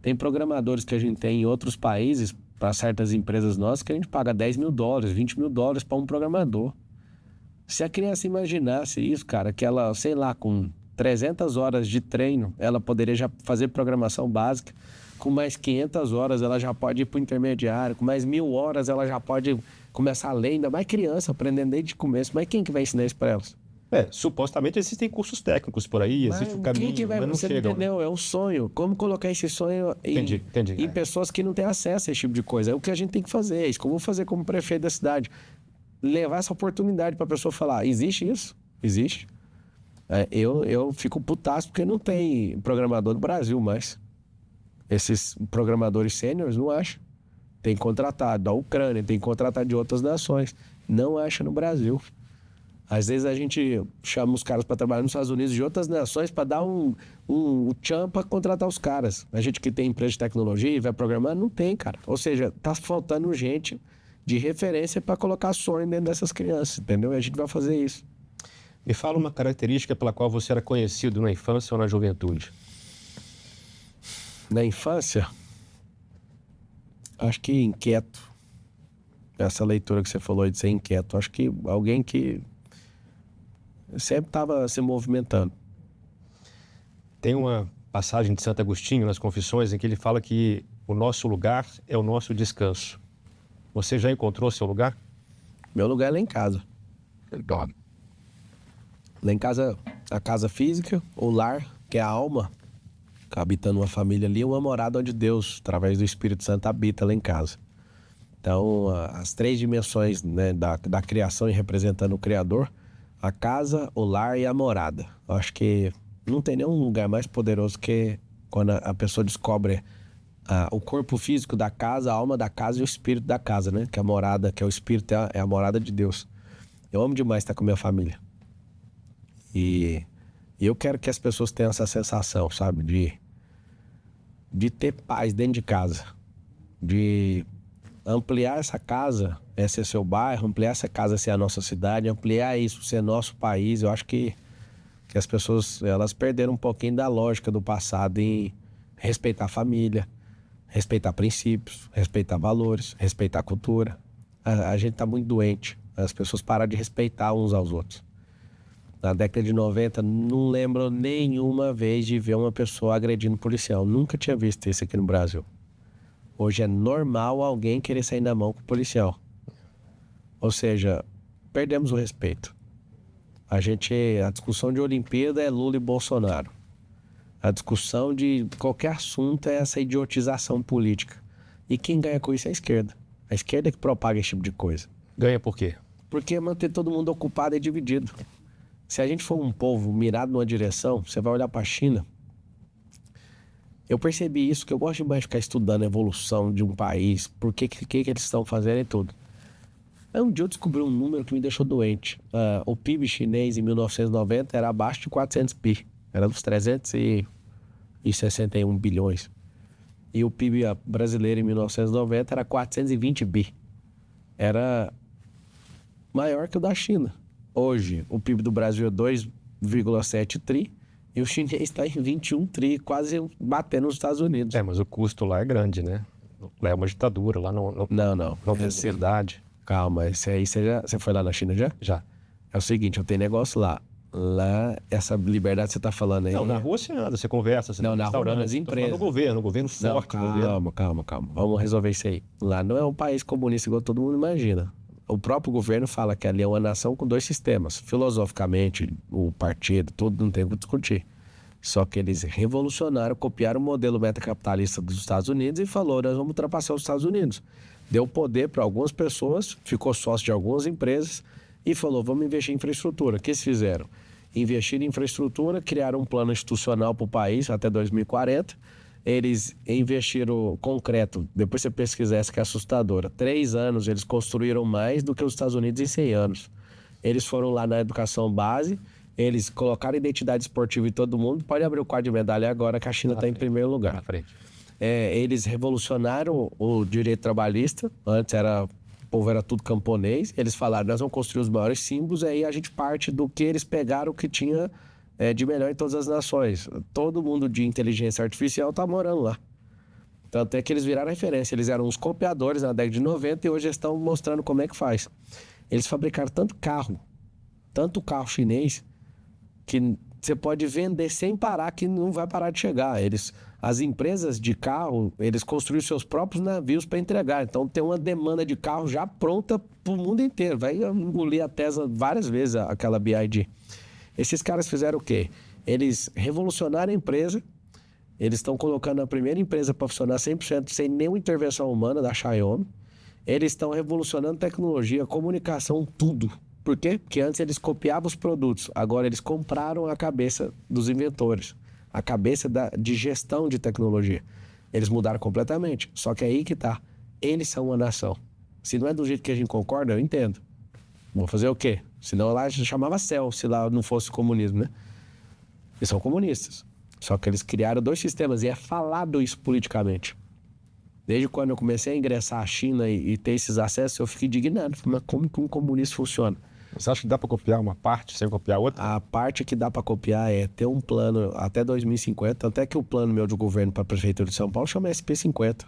S1: Tem programadores que a gente tem em outros países, para certas empresas nossas, que a gente paga $10 mil, $20 mil para um programador. Se a criança imaginasse isso, cara, que ela, sei lá, com 300 horas de treino, ela poderia já fazer programação básica. Com mais 500 horas, ela já pode ir para o intermediário. Com mais 1.000 horas, ela já pode começar a ler. Ainda mais criança, aprendendo desde o começo. Mas quem que vai ensinar isso para elas?
S2: Supostamente existem cursos técnicos por aí, existe um caminho,
S1: quem que vai,
S2: mas não
S1: você
S2: chegam.
S1: Entendeu? É um sonho. Como colocar esse sonho em pessoas que não têm acesso a esse tipo de coisa? É o que a gente tem que fazer. É isso que eu vou fazer como prefeito da cidade. Levar essa oportunidade para a pessoa falar, existe isso? Existe. Eu fico putaço porque não tem programador no Brasil mais. Esses programadores sêniores não acham. Tem contratado da Ucrânia, tem contratado de outras nações. Não acha no Brasil. Às vezes a gente chama os caras para trabalhar nos Estados Unidos de outras nações para dar um tchan para contratar os caras. A gente que tem empresa de tecnologia e vai programar, não tem, cara. Ou seja, tá faltando gente de referência para colocar sonho dentro dessas crianças, entendeu? E a gente vai fazer isso.
S2: Me fala uma característica pela qual você era conhecido na infância ou na juventude.
S1: Na infância, acho que inquieto. Essa leitura que você falou de ser inquieto. Acho que alguém que sempre estava se movimentando.
S2: Tem uma passagem de Santo Agostinho nas Confissões em que ele fala que o nosso lugar é o nosso descanso. Você já encontrou seu lugar?
S1: Meu lugar é lá em casa. Lá em casa, a casa física, o lar, que é a alma, que habita numa família ali, uma morada onde Deus, através do Espírito Santo, habita lá em casa. Então, as 3 dimensões, né, da criação e representando o Criador, a casa, o lar e a morada. Eu acho que não tem nenhum lugar mais poderoso que quando a pessoa descobre o corpo físico da casa, a alma da casa e o espírito da casa, né? Que a morada, que é o espírito, é a morada de Deus. Eu amo demais estar com a minha família. E eu quero que as pessoas tenham essa sensação, sabe? De ter paz dentro de casa. De ampliar essa casa, ser seu bairro, ampliar essa casa ser a nossa cidade, ampliar isso ser nosso país. Eu acho que as pessoas, elas perderam um pouquinho da lógica do passado em respeitar a família, respeitar princípios, respeitar valores, respeitar a cultura. A gente tá muito doente. As pessoas param de respeitar uns aos outros. Na década de 90, não lembro nenhuma vez de ver uma pessoa agredindo um policial. Nunca tinha visto isso aqui no Brasil. Hoje é normal alguém querer sair na mão com o policial. Ou seja, perdemos o respeito. A discussão de Olimpíada é Lula e Bolsonaro. A discussão de qualquer assunto é essa idiotização política. E quem ganha com isso é a esquerda. A esquerda é que propaga esse tipo de coisa.
S2: Ganha por quê?
S1: Porque manter todo mundo ocupado e dividido. Se a gente for um povo mirado numa direção, você vai olhar para a China. Eu percebi isso, que eu gosto demais de ficar estudando a evolução de um país, por que eles estão fazendo e tudo. Aí um dia eu descobri um número que me deixou doente. O PIB chinês em 1990 era abaixo de 400 bi. Era dos 361 bilhões. E o PIB brasileiro em 1990 era 420 bi. Era maior que o da China. Hoje, o PIB do Brasil é 2,7 tri e o chinês está em 21 tri, quase batendo nos Estados Unidos.
S2: Mas o custo lá é grande, né? Lá é uma ditadura, lá não tem liberdade.
S1: Calma, esse aí você foi lá na China já?
S2: Já.
S1: É o seguinte, eu tenho negócio lá. Lá, essa liberdade que você tá falando aí...
S2: Não, na rua você anda, você conversa, você
S1: não,
S2: tá
S1: na rua, nas empresas.
S2: No governo forte.
S1: Calma. Vamos resolver isso aí. Lá não é um país comunista igual todo mundo imagina. O próprio governo fala que ali é uma nação com 2 sistemas. Filosoficamente, o partido, tudo não tem o que discutir. Só que eles revolucionaram, copiaram o modelo metacapitalista dos Estados Unidos e falou, nós vamos ultrapassar os Estados Unidos. Deu poder para algumas pessoas, ficou sócio de algumas empresas e falou, vamos investir em infraestrutura. O que eles fizeram? Investir em infraestrutura, criaram um plano institucional para o país até 2040. Eles investiram concreto, depois você pesquisar essa que é assustadora. 3 anos eles construíram mais do que os Estados Unidos em 100 anos. Eles foram lá na educação base, eles colocaram identidade esportiva em todo mundo. Pode abrir o quadro de medalha agora que a China está em primeiro lugar.
S2: Na frente.
S1: eles revolucionaram o direito trabalhista. Antes o povo era tudo camponês. Eles falaram, nós vamos construir os maiores símbolos. Aí a gente parte do que eles pegaram, o que tinha de melhor em todas as nações. Todo mundo de inteligência artificial está morando lá. Tanto é que eles viraram referência. Eles eram uns copiadores na década de 90 e hoje eles estão mostrando como é que faz. Eles fabricaram tanto carro chinês, que você pode vender sem parar, que não vai parar de chegar. As empresas de carro, eles construíram seus próprios navios para entregar. Então tem uma demanda de carro já pronta para o mundo inteiro. Vai engolir a Tesla várias vezes, aquela BYD. Esses caras fizeram o quê? Eles revolucionaram a empresa. Eles estão colocando a primeira empresa para funcionar 100% sem nenhuma intervenção humana da Xiaomi. Eles estão revolucionando tecnologia, comunicação, tudo. Por quê? Porque antes eles copiavam os produtos. Agora eles compraram a cabeça dos inventores. A cabeça de gestão de tecnologia. Eles mudaram completamente. Só que é aí que tá. Eles são uma nação. Se não é do jeito que a gente concorda, eu entendo. Vou fazer o quê? Senão lá chamava céu, se lá não fosse comunismo, né? Eles são comunistas. Só que eles criaram 2 sistemas e é falado isso politicamente. Desde quando eu comecei a ingressar à China e ter esses acessos, eu fiquei indignado. Mas como que um comunista funciona?
S3: Você acha que dá para copiar uma parte sem copiar outra?
S1: A parte que dá para copiar é ter um plano até 2050, até que o plano meu de governo para a Prefeitura de São Paulo chama SP50.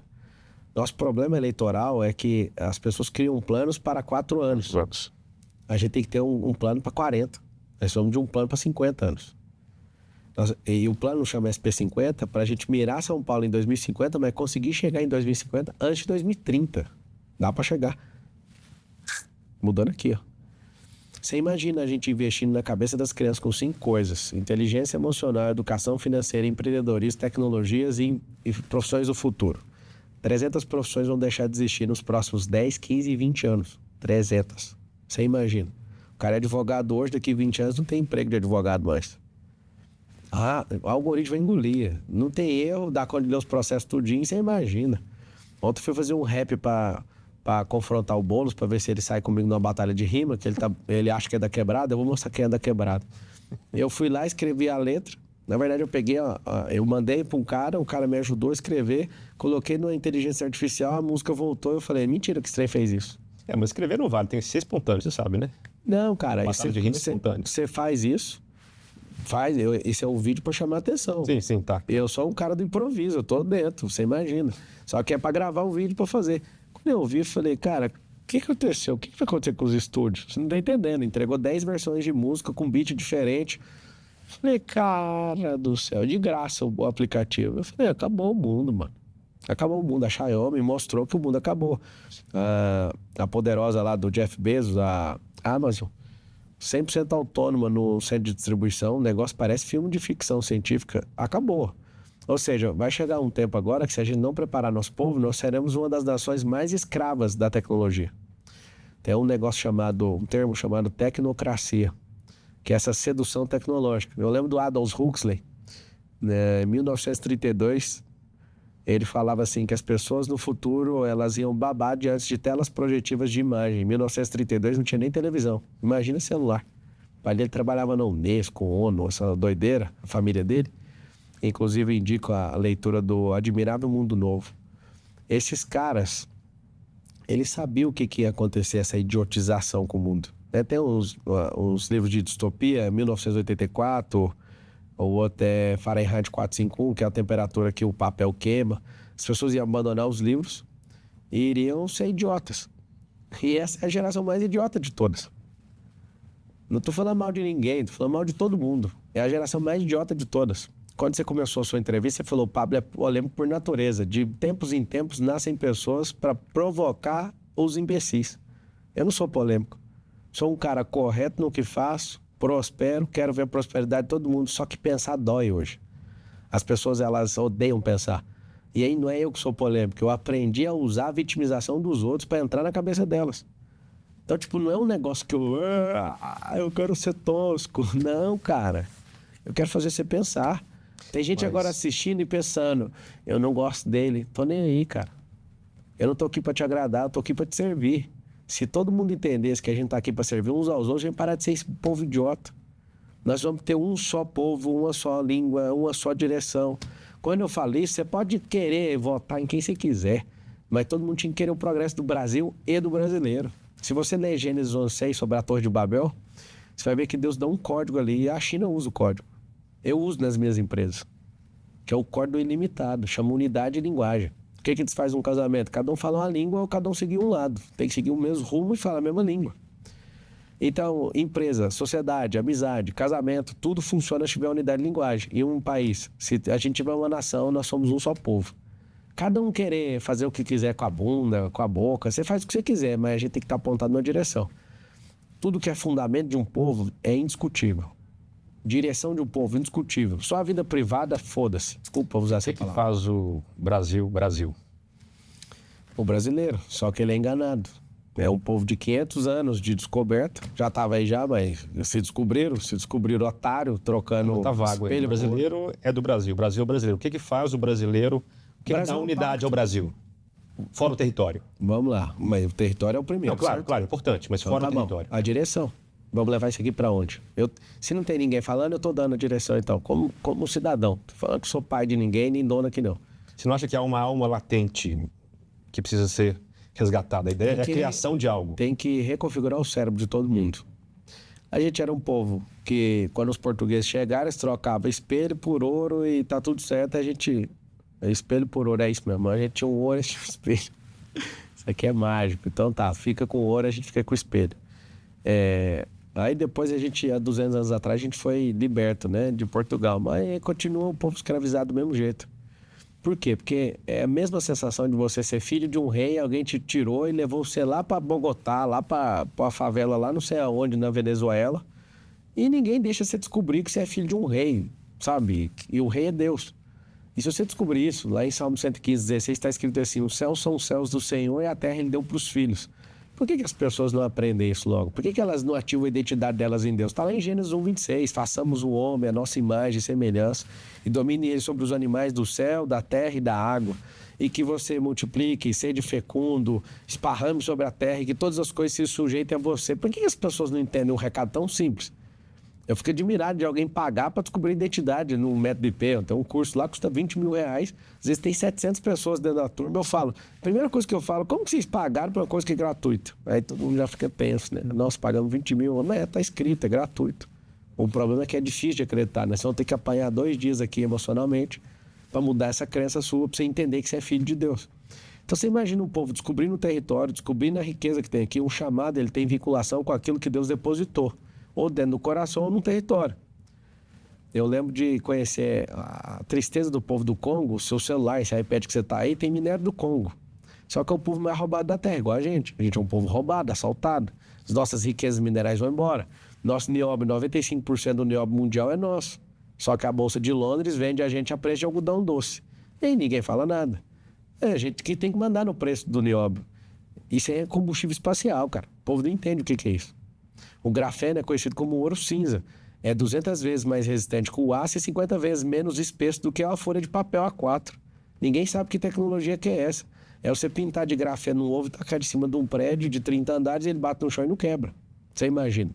S1: Nosso problema eleitoral é que as pessoas criam planos para 4 anos. A gente tem que ter um plano para 40. Nós somos de um plano para 50 anos. E o plano chama SP50 para a gente mirar São Paulo em 2050, mas conseguir chegar em 2050 antes de 2030. Dá para chegar. Mudando aqui, ó. Você imagina a gente investindo na cabeça das crianças com 5 coisas: inteligência emocional, educação financeira, empreendedorismo, tecnologias e profissões do futuro. 300 profissões vão deixar de existir nos próximos 10, 15 e 20 anos. 300. Você imagina. O cara é advogado hoje, daqui a 20 anos não tem emprego de advogado mais. O algoritmo vai engolir. Não tem erro, dá conta de ler os processos tudinho, você imagina. Ontem eu fui fazer um rap pra confrontar o Boulos, pra ver se ele sai comigo numa batalha de rima, que ele acha que é da Quebrada. Eu vou mostrar quem é da Quebrada. Eu fui lá, escrevi a letra. Na verdade, eu peguei, eu mandei pra um cara, o cara me ajudou a escrever, coloquei na inteligência artificial, a música voltou, eu falei, mentira que você fez isso.
S3: Mas escrever não vale, tem que ser espontâneo, você sabe, né?
S1: Não, cara,
S3: você
S1: faz isso. Esse é um vídeo pra chamar a atenção.
S3: Sim, tá.
S1: Eu sou um cara do improviso, eu tô dentro, você imagina. Só que é pra gravar um vídeo pra fazer. Quando eu ouvi, eu falei, cara, o que aconteceu? O que vai acontecer com os estúdios? Você não tá entendendo. Entregou 10 versões de música com beat diferente. Falei, cara do céu, de graça o aplicativo. Eu falei, acabou o mundo, mano. Acabou o mundo. A Xiaomi mostrou que o mundo acabou. A poderosa lá do Jeff Bezos, a Amazon, 100% autônoma no centro de distribuição, o negócio parece filme de ficção científica, acabou. Ou seja, vai chegar um tempo agora que se a gente não preparar nosso povo, nós seremos uma das nações mais escravas da tecnologia. Tem um termo chamado tecnocracia, que é essa sedução tecnológica. Eu lembro do Aldous Huxley, né, em 1932, ele falava assim que as pessoas no futuro elas iam babar diante de telas projetivas de imagem. Em 1932 não tinha nem televisão. Imagina celular. O pai dele trabalhava na Unesco, ONU, essa doideira, a família dele. Inclusive indico a leitura do Admirável Mundo Novo. Esses caras, eles sabiam o que ia acontecer, essa idiotização com o mundo. Tem uns livros de distopia, 1984... O outro é Fahrenheit 451, que é a temperatura que o papel queima. As pessoas iam abandonar os livros e iriam ser idiotas. E essa é a geração mais idiota de todas. Não tô falando mal de ninguém, tô falando mal de todo mundo. É a geração mais idiota de todas. Quando você começou a sua entrevista, você falou, Pablo é polêmico por natureza. De tempos em tempos nascem pessoas para provocar os imbecis. Eu não sou polêmico. Sou um cara correto no que faço, prospero, quero ver a prosperidade de todo mundo, só que pensar dói hoje. As pessoas, elas odeiam pensar. E aí não é eu que sou polêmico, eu aprendi a usar a vitimização dos outros para entrar na cabeça delas. Então, tipo, não é um negócio que eu quero ser tosco. Não, cara. Eu quero fazer você pensar. Tem gente agora assistindo e pensando, eu não gosto dele. Tô nem aí, cara. Eu não tô aqui para te agradar, eu tô aqui para te servir. Se todo mundo entendesse que a gente tá aqui para servir uns aos outros, a gente parar de ser esse povo idiota. Nós vamos ter um só povo, uma só língua, uma só direção. Quando eu falo isso, você pode querer votar em quem você quiser, mas todo mundo tinha que querer o progresso do Brasil e do brasileiro. Se você ler Gênesis 11:6 sobre a Torre de Babel, você vai ver que Deus dá um código ali e a China usa o código. Eu uso nas minhas empresas, que é o código ilimitado, chama unidade de linguagem. O que eles fazem num casamento? Cada um fala uma língua ou cada um seguir um lado. Tem que seguir o mesmo rumo e falar a mesma língua. Então, empresa, sociedade, amizade, casamento, tudo funciona se tiver unidade de linguagem. E um país, se a gente tiver uma nação, nós somos um só povo. Cada um querer fazer o que quiser com a bunda, com a boca, você faz o que você quiser, mas a gente tem que estar apontado numa direção. Tudo que é fundamento de um povo é indiscutível. Direção de um povo, indiscutível. Só a vida privada, foda-se. Desculpa usar essa palavra.
S3: O que faz o Brasil, Brasil?
S1: O brasileiro, só que ele é enganado. É um povo de 500 anos de descoberta. Já estava aí já, mas se descobriram otário, trocando
S3: tá vago aí. O brasileiro é do Brasil, o Brasil é brasileiro. O que faz o brasileiro? O que dá unidade ao Brasil? Fora o território.
S1: Vamos lá, mas o território é o primeiro.
S3: Não, claro, é importante, mas então, fora o território.
S1: A direção. Vamos levar isso aqui para onde? Se não tem ninguém falando, eu estou dando a direção então, como cidadão. Tô falando que sou pai de ninguém, nem dono aqui não.
S3: Você não acha que há uma alma latente que precisa ser resgatada? A ideia é a criação de algo.
S1: Tem que reconfigurar o cérebro de todo mundo. A gente era um povo que, quando os portugueses chegaram, eles trocavam espelho por ouro e tá tudo certo. A gente... Espelho por ouro, é isso mesmo. A gente tinha um ouro e tinha um espelho. Isso aqui é mágico. Então tá, fica com ouro, a gente fica com o espelho. Aí depois a gente, há 200 anos atrás, a gente foi liberto, né, de Portugal. Mas continua o povo escravizado do mesmo jeito. Por quê? Porque é a mesma sensação de você ser filho de um rei, alguém te tirou e levou você lá para Bogotá, lá para a favela, lá não sei aonde, na Venezuela. E ninguém deixa você descobrir que você é filho de um rei, sabe? E o rei é Deus. E se você descobrir isso, lá em Salmo 115:16 está escrito assim: os céus são os céus do Senhor e a terra ele deu para os filhos. Por que as pessoas não aprendem isso logo? Por que elas não ativam a identidade delas em Deus? Está lá em Gênesis 1:26, façamos o homem, a nossa imagem e semelhança, e domine ele sobre os animais do céu, da terra e da água, e que você multiplique, seja fecundo, esparrame sobre a terra, e que todas as coisas se sujeitem a você. Por que as pessoas não entendem um recado tão simples? Eu fico admirado de alguém pagar para descobrir identidade no método IP. Tem um curso lá que custa 20 mil reais. Às vezes tem 700 pessoas dentro da turma. Eu falo, primeira coisa que eu falo, como que vocês pagaram por uma coisa que é gratuita? Aí todo mundo já fica tenso, né? Nós pagamos 20 mil, mas tá escrito, é gratuito. O problema é que é difícil de acreditar, né? Você vai ter que apanhar 2 dias aqui emocionalmente para mudar essa crença sua, para você entender que você é filho de Deus. Então você imagina um povo descobrindo o território, descobrindo a riqueza que tem aqui, um chamado, ele tem vinculação com aquilo que Deus depositou, ou dentro do coração ou no território. Eu lembro de conhecer a tristeza do povo do Congo. O seu celular, esse iPad que você tá aí, tem minério do Congo. Só que é o povo mais roubado da terra, igual a gente. A gente é um povo roubado, assaltado. As nossas riquezas minerais vão embora. Nosso nióbio, 95% do nióbio mundial é nosso. Só que a Bolsa de Londres vende a gente a preço de algodão doce. E aí ninguém fala nada. É a gente que tem que mandar no preço do nióbio. Isso é combustível espacial, cara. O povo não entende o que é isso. O grafeno é conhecido como ouro cinza. É 200 vezes mais resistente que o aço e 50 vezes menos espesso do que uma folha de papel A4. Ninguém sabe que tecnologia que é essa. É você pintar de grafeno no ovo e tacar de cima de um prédio de 30 andares e ele bate no chão e não quebra. Você imagina.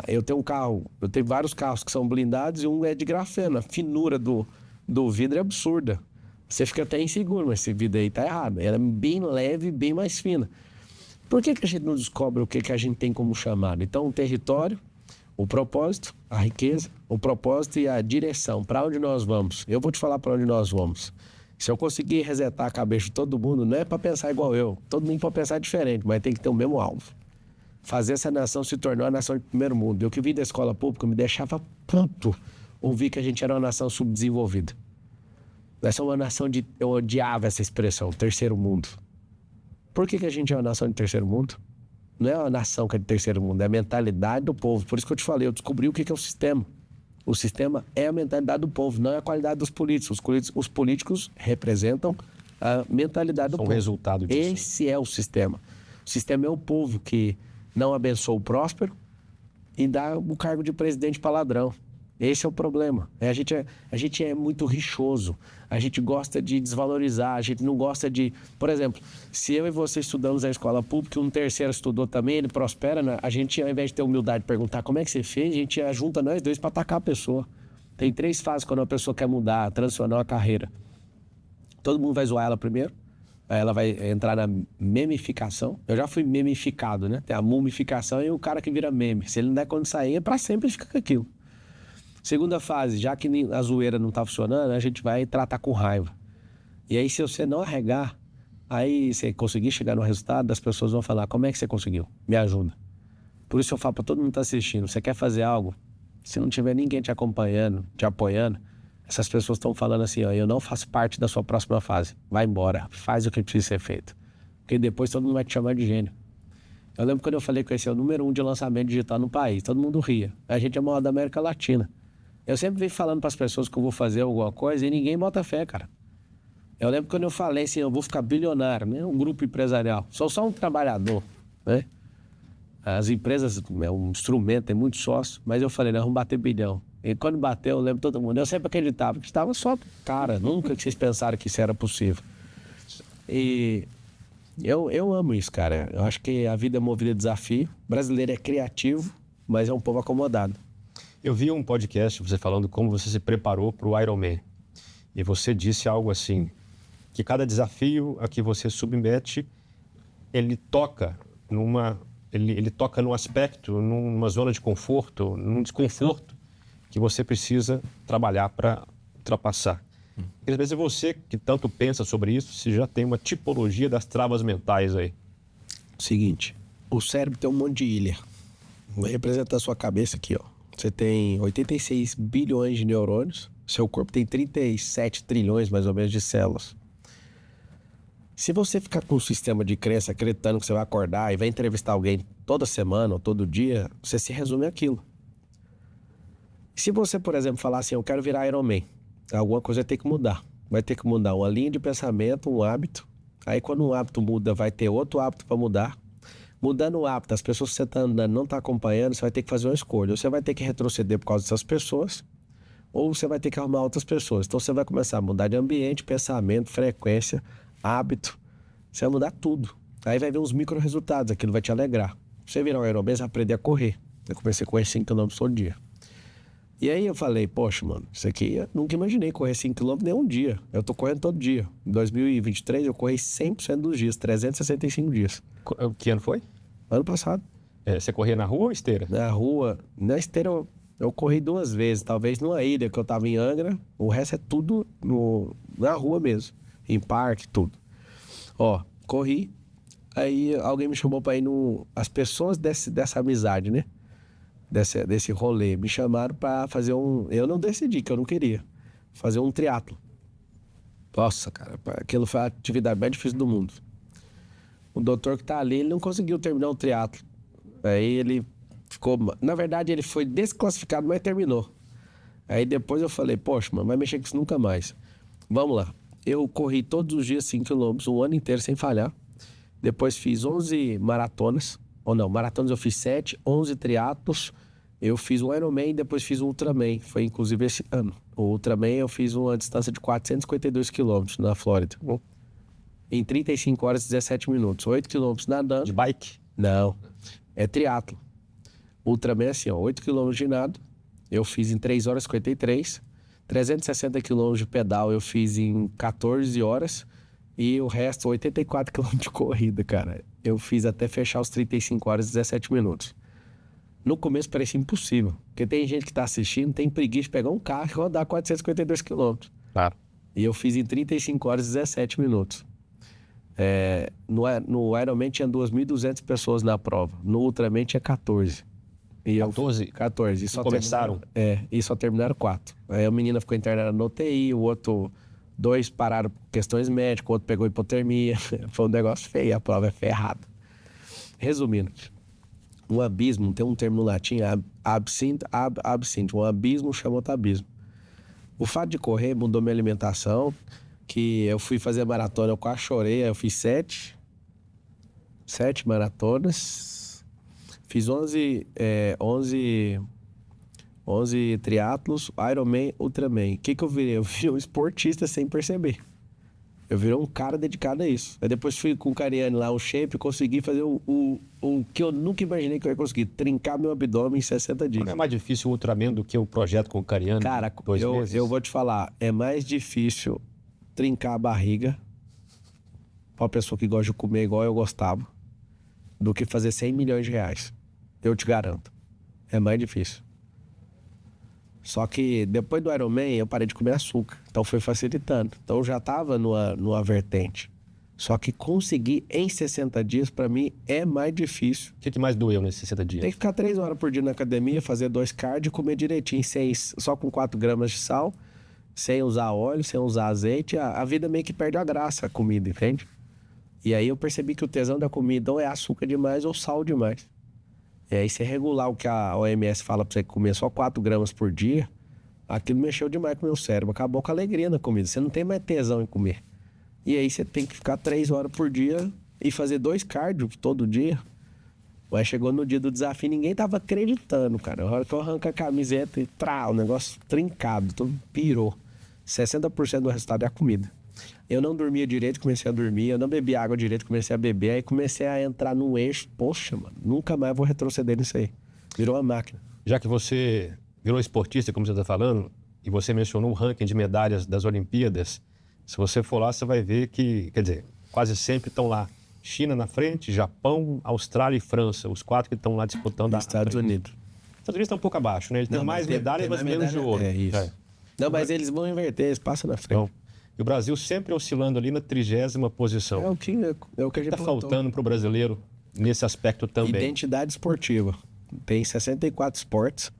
S1: Eu tenho um carro, eu tenho vários carros que são blindados e um é de grafeno. A finura do vidro é absurda. Você fica até inseguro, mas esse vidro aí tá errado. Ela é bem leve, bem mais fina. Por que a gente não descobre o que a gente tem como chamado? Então, o território, o propósito, a riqueza, o propósito e a direção. Para onde nós vamos? Eu vou te falar para onde nós vamos. Se eu conseguir resetar a cabeça de todo mundo, não é para pensar igual eu. Todo mundo pode pensar diferente, mas tem que ter o mesmo alvo. Fazer essa nação se tornar uma nação de primeiro mundo. Eu que vim da escola pública, me deixava puto ouvir que a gente era uma nação subdesenvolvida. Nós somos uma nação de... Eu odiava essa expressão, terceiro mundo. Por que a gente é uma nação de terceiro mundo? Não é uma nação que é de terceiro mundo, é a mentalidade do povo. Por isso que eu te falei, eu descobri o que é o sistema. O sistema é a mentalidade do povo, não é a qualidade dos políticos. Os políticos representam a mentalidade do povo.
S3: São o resultado disso.
S1: Esse é o sistema. O sistema é o povo que não abençoa o próspero e dá o cargo de presidente para ladrão. Esse é o problema. A gente é muito rixoso. A gente gosta de desvalorizar. A gente não gosta de... Por exemplo, se eu e você estudamos na escola pública e um terceiro estudou também, ele prospera, né? A gente, ao invés de ter humildade de perguntar como é que você fez, a gente junta nós dois para atacar a pessoa. Tem 3 fases quando uma pessoa quer mudar, transicionar uma carreira. Todo mundo vai zoar ela primeiro. Aí ela vai entrar na memificação. Eu já fui memificado, né? Tem a mumificação e o cara que vira meme. Se ele não der quando sair, é pra sempre fica com aquilo. Segunda fase, já que a zoeira não tá funcionando, a gente vai tratar com raiva. E aí, se você não arregar, aí você conseguir chegar no resultado, as pessoas vão falar, como é que você conseguiu? Me ajuda. Por isso eu falo pra todo mundo que tá assistindo, você quer fazer algo, se não tiver ninguém te acompanhando, te apoiando, essas pessoas estão falando assim, ó, eu não faço parte da sua próxima fase. Vai embora, faz o que precisa ser feito. Porque depois todo mundo vai te chamar de gênio. Eu lembro quando eu falei que esse é o número 1 de lançamento digital no país, todo mundo ria. A gente é maior da América Latina. Eu sempre venho falando para as pessoas que eu vou fazer alguma coisa e ninguém bota fé, cara. Eu lembro quando eu falei assim, eu vou ficar bilionário, né? Um grupo empresarial. Sou só um trabalhador, né? As empresas é um instrumento, tem muito sócio, mas eu falei, nós vamos bater bilhão. E quando bateu, eu lembro todo mundo, eu sempre acreditava que estava só, cara, nunca que vocês pensaram que isso era possível. E eu amo isso, cara. Eu acho que a vida é movida de desafio. O brasileiro é criativo, mas é um povo acomodado.
S2: Eu vi um podcast, você falando como você se preparou para o Ironman. E você disse algo assim, que cada desafio a que você submete, ele toca ele toca num aspecto, numa zona de conforto, num desconforto que você precisa trabalhar para ultrapassar. Queria saber se você, que tanto pensa sobre isso, se já tem uma tipologia das travas mentais aí.
S1: Seguinte, o cérebro tem um monte de ilha. Vou representar a sua cabeça aqui, ó. Você tem 86 bilhões de neurônios, seu corpo tem 37 trilhões mais ou menos de células. Se você ficar com um sistema de crença acreditando que você vai acordar e vai entrevistar alguém toda semana ou todo dia, você se resume àquilo. Se você, por exemplo, falar assim, eu quero virar Ironman, alguma coisa vai ter que mudar. Vai ter que mudar uma linha de pensamento, um hábito. Aí quando um hábito muda, vai ter outro hábito para mudar. Mudando o hábito, as pessoas que você está andando não estão acompanhando, você vai ter que fazer uma escolha. Ou você vai ter que retroceder por causa dessas pessoas, ou você vai ter que arrumar outras pessoas. Então você vai começar a mudar de ambiente, pensamento, frequência, hábito. Você vai mudar tudo. Aí vai ver uns micro resultados, aquilo vai te alegrar. Você virar um Ironman, você vai aprender a correr. Eu comecei a correr 5 km todo dia. E aí eu falei, poxa, mano, isso aqui eu nunca imaginei correr 5 km nem um dia. Eu tô correndo todo dia. Em 2023 eu corri 100% dos dias, 365 dias.
S2: Que ano foi?
S1: Ano passado.
S2: Você corria na rua ou esteira?
S1: Na rua. Na esteira eu corri 2 vezes, talvez numa ilha que eu tava em Angra. O resto é tudo na rua mesmo. Em parque, tudo. Ó, corri. Aí alguém me chamou pra ir no... As pessoas dessa amizade, né? Desse rolê, me chamaram pra fazer um... Eu não decidi, que eu não queria. Fazer um triatlo. Nossa, cara, aquilo foi a atividade mais difícil do mundo. O doutor que tá ali, ele não conseguiu terminar o triatlo. Aí ele ficou... Na verdade, ele foi desclassificado, mas terminou. Aí depois eu falei, poxa, mano, vai mexer com isso nunca mais. Vamos lá. Eu corri todos os dias 5 km, um ano inteiro sem falhar. Depois fiz 11 maratonas. Ou não, maratonas eu fiz 7, 11 triatlos. Eu fiz um Ironman e depois fiz um Ultraman. Foi inclusive esse ano. O Ultraman eu fiz uma distância de 452 km na Flórida. Em 35 horas e 17 minutos. 8 km nadando.
S2: De bike?
S1: Não, é triatlo. Ultraman é assim, ó, 8 km de nado. Eu fiz em 3 horas e 53. 360 km de pedal eu fiz em 14 horas. E o resto, 84 km de corrida, cara. Eu fiz até fechar os 35 horas e 17 minutos. No começo parecia impossível. Porque tem gente que tá assistindo, tem preguiça de pegar um carro e rodar 452 km.
S2: Claro.
S1: E eu fiz em 35 horas e 17 minutos. No Ironman tinha 2.200 pessoas na prova. No Ultraman tinha 14. E
S2: 14?
S1: 14. E só
S2: começaram?
S1: E só terminaram 4. Aí a menina ficou internada no UTI, o outro... 2 pararam por questões médicas, o outro pegou hipotermia. Foi um negócio feio, a prova é ferrada. Resumindo, um abismo, tem um termo no latim, absinthe, um abismo chama outro abismo. O fato de correr mudou minha alimentação, que eu fui fazer a maratona, eu quase chorei, eu fiz 7 maratonas, fiz 11 triatlos, Ironman, Ultraman. O que eu virei? Eu virei um esportista sem perceber. Eu virei um cara dedicado a isso. Aí depois fui com o Cariani lá, o shape, consegui fazer o que eu nunca imaginei que eu ia conseguir. Trincar meu abdômen em 60 dias.
S3: Não é mais difícil o Ultraman do que o projeto com o Cariani?
S1: Cara, eu vou te falar, é mais difícil trincar a barriga pra uma pessoa que gosta de comer igual eu gostava do que fazer 100 milhões de reais. Eu te garanto. É mais difícil. Só que depois do Ironman eu parei de comer açúcar. Então foi facilitando. Então eu já tava numa vertente. Só que conseguir em 60 dias, pra mim, é mais difícil.
S3: O que mais doeu nesses 60 dias?
S1: Tem que ficar 3 horas por dia na academia, fazer 2 cardio e comer direitinho, só com 4 gramas de sal, sem usar óleo, sem usar azeite. A vida meio que perde a graça, a comida, entende? E aí eu percebi que o tesão da comida ou é açúcar demais ou sal demais. E aí você regular o que a OMS fala pra você comer só 4 gramas por dia, aquilo mexeu demais com o meu cérebro. Acabou com a alegria na comida. Você não tem mais tesão em comer. E aí você tem que ficar 3 horas por dia e fazer 2 cardio todo dia. Mas chegou no dia do desafio, ninguém tava acreditando, cara. A hora que eu arranco a camiseta e o negócio trincado, tudo pirou. 60% do resultado é a comida. Eu não dormia direito, comecei a dormir. Eu não bebia água direito, comecei a beber. Aí comecei a entrar num eixo. Poxa, mano, nunca mais vou retroceder nisso aí. Virou uma máquina.
S3: Já que você virou esportista, como você está falando, e você mencionou o ranking de medalhas das Olimpíadas, se você for lá, você vai ver que, quer dizer, quase sempre estão lá China na frente, Japão, Austrália e França, os 4 que estão lá disputando.
S1: Estados Unidos.
S3: Estados Unidos está um pouco abaixo, né? Ele tem mais medalhas, mas menos de ouro.
S1: É isso. É. Não, mas eles vão inverter, eles passam na frente.
S3: Então, e o Brasil sempre oscilando ali na 30ª posição.
S1: É o que a gente
S3: está faltando para o brasileiro nesse aspecto também.
S1: Identidade esportiva. Tem 64 esportes.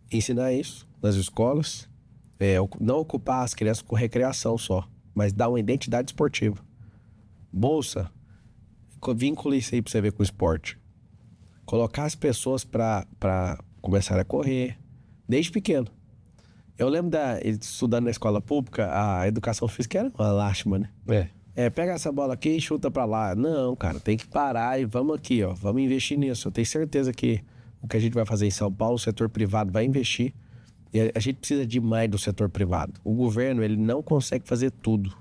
S1: Ensinar isso nas escolas. Não ocupar as crianças com recreação só, mas dar uma identidade esportiva. Bolsa. Vincula isso aí pra você ver com o esporte. Colocar as pessoas pra começar a correr desde pequeno. Eu lembro estudando na escola pública, a educação física era uma lástima, né? Pega essa bola aqui e chuta pra lá. Não, cara, tem que parar e vamos aqui, ó. Vamos investir nisso. Eu tenho certeza que o que a gente vai fazer em São Paulo, o setor privado vai investir. E a gente precisa demais do setor privado. O governo, ele não consegue fazer tudo,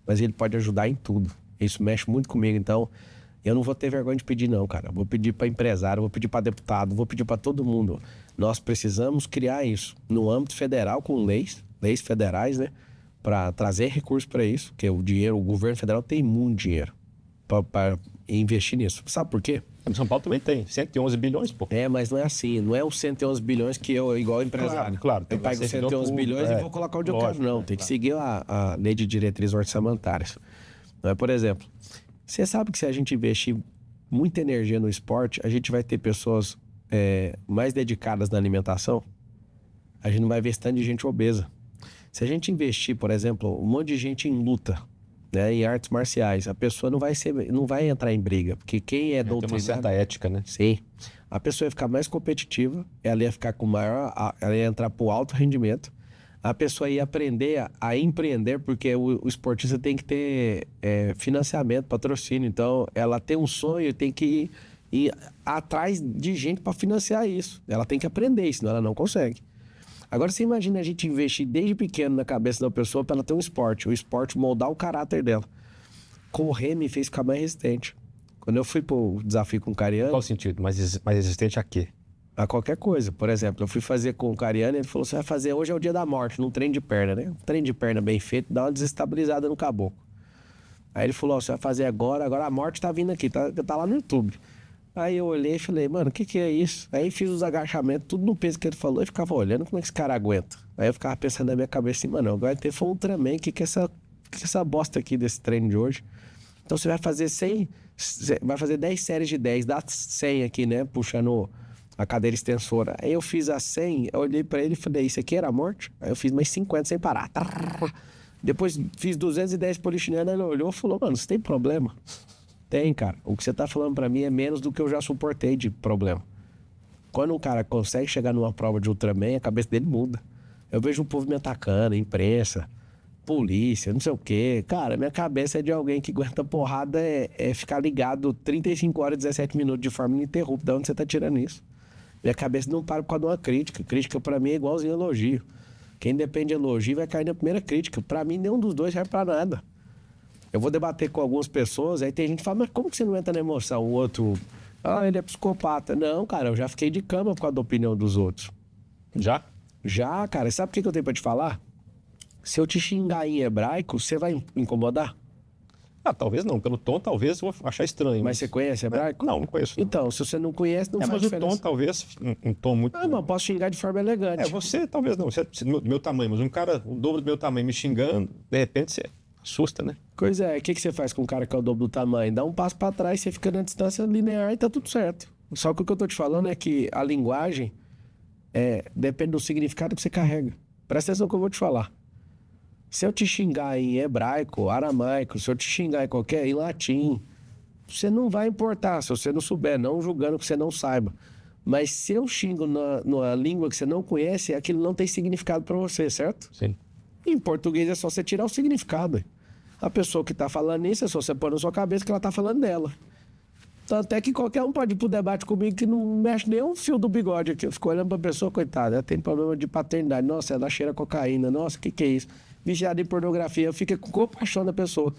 S1: mas ele pode ajudar em tudo. Isso mexe muito comigo, então eu não vou ter vergonha de pedir não, cara. Vou pedir para empresário, vou pedir para deputado, vou pedir para todo mundo. Nós precisamos criar isso no âmbito federal com leis federais, né? Para trazer recursos para isso, porque o governo federal tem muito dinheiro para investir nisso. Sabe por quê?
S3: São Paulo também tem 111 bilhões, pô.
S1: Mas não é assim. Não é os 111 bilhões que eu, igual empresário.
S3: Claro.
S1: Eu pego os 111 bilhões e vou colocar onde eu quero. Não, tem que seguir a lei de diretrizes orçamentárias. Por exemplo, você sabe que se a gente investir muita energia no esporte, a gente vai ter pessoas mais dedicadas na alimentação. A gente não vai ver esse tanto de gente obesa. Se a gente investir, por exemplo, um monte de gente em luta, né, em artes marciais, a pessoa não vai entrar em briga, porque quem é doutrinado...
S3: Tem uma certa ética, né?
S1: Sim. A pessoa ia ficar mais competitiva, ela ia ficar com ela ia entrar pro alto rendimento, a pessoa ia aprender a empreender, porque o esportista tem que ter financiamento, patrocínio, então ela tem um sonho, tem que ir atrás de gente para financiar isso. Ela tem que aprender, senão ela não consegue. Agora você imagina a gente investir desde pequeno na cabeça da pessoa para ela ter um esporte, o esporte moldar o caráter dela. Correr me fez ficar mais resistente. Quando eu fui pro desafio com o Cariani...
S3: Qual sentido? Mais resistente a quê?
S1: A qualquer coisa. Por exemplo, eu fui fazer com o Cariani, ele falou, você vai fazer hoje é o dia da morte, num treino de perna, né? Um treino de perna bem feito, dá uma desestabilizada no caboclo. Aí ele falou, você vai fazer agora a morte tá vindo aqui, tá lá no YouTube. Aí eu olhei e falei, mano, o que é isso? Aí fiz os agachamentos, tudo no peso que ele falou, e ficava olhando como é que esse cara aguenta. Aí eu ficava pensando na minha cabeça assim, mano, agora foi um Ultraman, que é essa bosta aqui desse treino de hoje? Então você vai fazer 10 séries de 10, dá 100 aqui, né, puxando a cadeira extensora. Aí eu fiz a 100, eu olhei pra ele e falei, isso aqui era a morte? Aí eu fiz mais 50 sem parar. Depois fiz 210 polichinelo, ele olhou e falou, mano, você tem problema? Tem, cara. O que você tá falando pra mim é menos do que eu já suportei de problema. Quando um cara consegue chegar numa prova de Ultraman, a cabeça dele muda. Eu vejo o povo me atacando, imprensa, polícia, não sei o quê. Cara, minha cabeça é de alguém que aguenta porrada, ficar ligado 35 horas e 17 minutos de forma ininterrupta. De onde você tá tirando isso? Minha cabeça não para por causa de uma crítica. Crítica pra mim é igualzinho elogio. Quem depende de elogio vai cair na primeira crítica. Pra mim, nenhum dos dois serve pra nada. Eu vou debater com algumas pessoas, aí tem gente que fala, mas como que você não entra na emoção? O outro, ele é psicopata. Não, cara, eu já fiquei de cama por causa da opinião dos outros.
S2: Já?
S1: Já, cara. Sabe o que eu tenho pra te falar? Se eu te xingar em hebraico, você vai incomodar?
S2: Talvez não. Pelo tom, talvez eu vou achar estranho.
S1: Mas você conhece hebraico?
S2: Não conheço.
S1: Então, se você não conhece, não faz
S2: mas
S1: diferença.
S2: o tom, talvez, um tom muito...
S1: Mas eu posso xingar de forma elegante.
S2: Você, talvez não. Você é do meu tamanho, mas um cara, o dobro do meu tamanho, me xingando, de repente você assusta, né?
S1: Coisa é, o que você faz com um cara que é o dobro do tamanho? Dá um passo pra trás, você fica na distância linear e tá tudo certo. Só que o que eu tô te falando é que a linguagem depende do significado que você carrega. Presta atenção no que eu vou te falar. Se eu te xingar em hebraico, aramaico, se eu te xingar em latim, você não vai importar se você não souber, não julgando que você não saiba. Mas se eu xingo numa língua que você não conhece, aquilo não tem significado para você, certo?
S2: Sim.
S1: Em português é só você tirar o significado. A pessoa que está falando isso é só você pôr na sua cabeça que ela está falando dela. Tanto é que qualquer um pode ir pro debate comigo que não mexe nem um fio do bigode aqui. Eu fico olhando pra pessoa, coitada, ela tem problema de paternidade. Nossa, ela cheira cocaína. Nossa, o que é isso? Viciada em pornografia. Eu fico com compaixão da pessoa.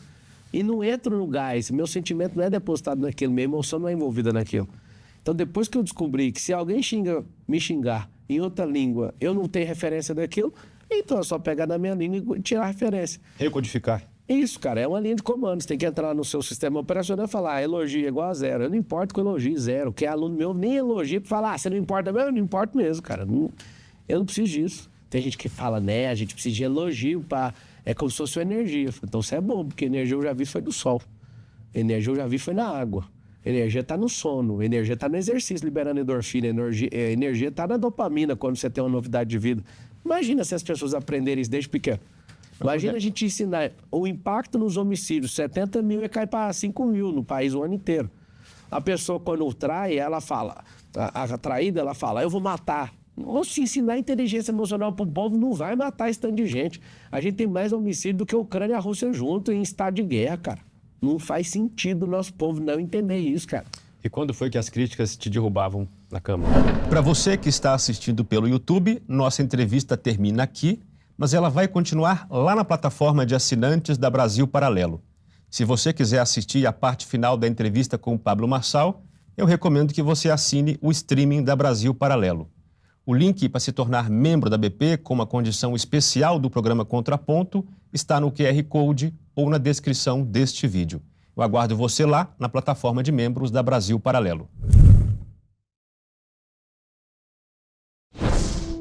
S1: E não entro no gás. Meu sentimento não é depositado naquilo. Minha emoção não é envolvida naquilo. Então, depois que eu descobri que se alguém me xingar em outra língua, eu não tenho referência daquilo, então é só pegar na minha língua e tirar a referência.
S2: Recodificar.
S1: Isso, cara, é uma linha de comandos. Tem que entrar no seu sistema operacional e falar, elogio é igual a zero. Eu não importo com elogio, zero. Que é aluno meu nem elogia para falar, você não importa mesmo? Eu não importo mesmo, cara. Eu não preciso disso. Tem gente que fala, né, a gente precisa de elogio para... É como se fosse uma energia. Então isso é bom, porque energia eu já vi foi do sol. Energia eu já vi foi na água. Energia está no sono. Energia está no exercício, liberando endorfina. Energia está na dopamina, quando você tem uma novidade de vida. Imagina se as pessoas aprenderem isso desde pequeno. Imagina a gente ensinar o impacto nos homicídios. 70 mil ia cair para 5 mil no país o ano inteiro. A pessoa, quando trai, ela fala... A traída, ela fala, eu vou matar. Ou se ensinar inteligência emocional para o povo, não vai matar esse tanto de gente. A gente tem mais homicídio do que a Ucrânia e a Rússia junto em estado de guerra, cara. Não faz sentido o nosso povo não entender isso, cara.
S2: E quando foi que as críticas te derrubavam na cama?
S3: Para você que está assistindo pelo YouTube, nossa entrevista termina aqui, mas ela vai continuar lá na plataforma de assinantes da Brasil Paralelo. Se você quiser assistir a parte final da entrevista com o Pablo Marçal, eu recomendo que você assine o streaming da Brasil Paralelo. O link para se tornar membro da BP com uma condição especial do programa Contraponto está no QR Code ou na descrição deste vídeo. Eu aguardo você lá na plataforma de membros da Brasil Paralelo.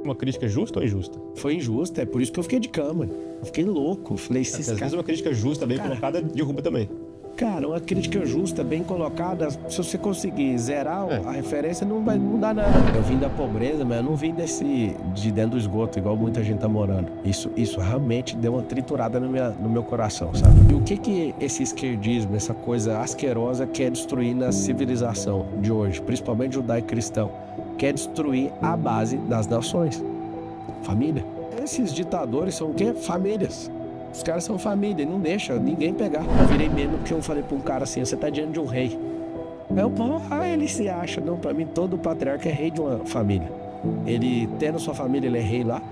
S2: Uma crítica justa ou injusta?
S1: Foi injusta, é por isso que eu fiquei de cama. Eu fiquei louco. Falei,
S2: Às vezes uma crítica justa, bem colocada, derruba também.
S1: Cara, uma crítica justa, bem colocada, se você conseguir zerar a referência, não vai mudar nada. Eu vim da pobreza, mas eu não vim de dentro do esgoto, igual muita gente tá morando. Isso realmente deu uma triturada no meu coração, sabe? E o que esse esquerdismo, essa coisa asquerosa quer destruir na civilização de hoje, principalmente judaico-cristão? Quer destruir a base das nações. Família. Esses ditadores são o quê? Famílias. Os caras são família, não deixa ninguém pegar. Eu virei mesmo porque eu falei pra um cara assim, você tá diante de um rei. Ele se acha. Não, pra mim todo patriarca é rei de uma família. Ele tendo sua família, ele é rei lá.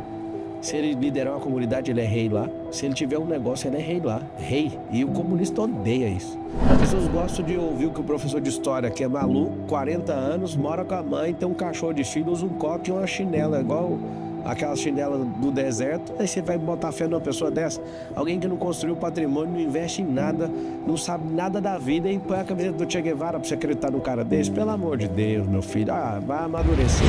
S1: Se ele liderar uma comunidade, ele é rei lá. Se ele tiver um negócio, ele é rei lá. Rei. E o comunista odeia isso. As pessoas gostam de ouvir o que o professor de história, que é maluco, 40 anos, mora com a mãe, tem um cachorro de filho, usa um coque e uma chinela, igual aquela chinela do deserto. Aí você vai botar fé numa pessoa dessa? Alguém que não construiu patrimônio, não investe em nada, não sabe nada da vida e põe a camiseta do Che Guevara pra você acreditar num cara desse? Pelo amor de Deus, meu filho. Vai amadurecer.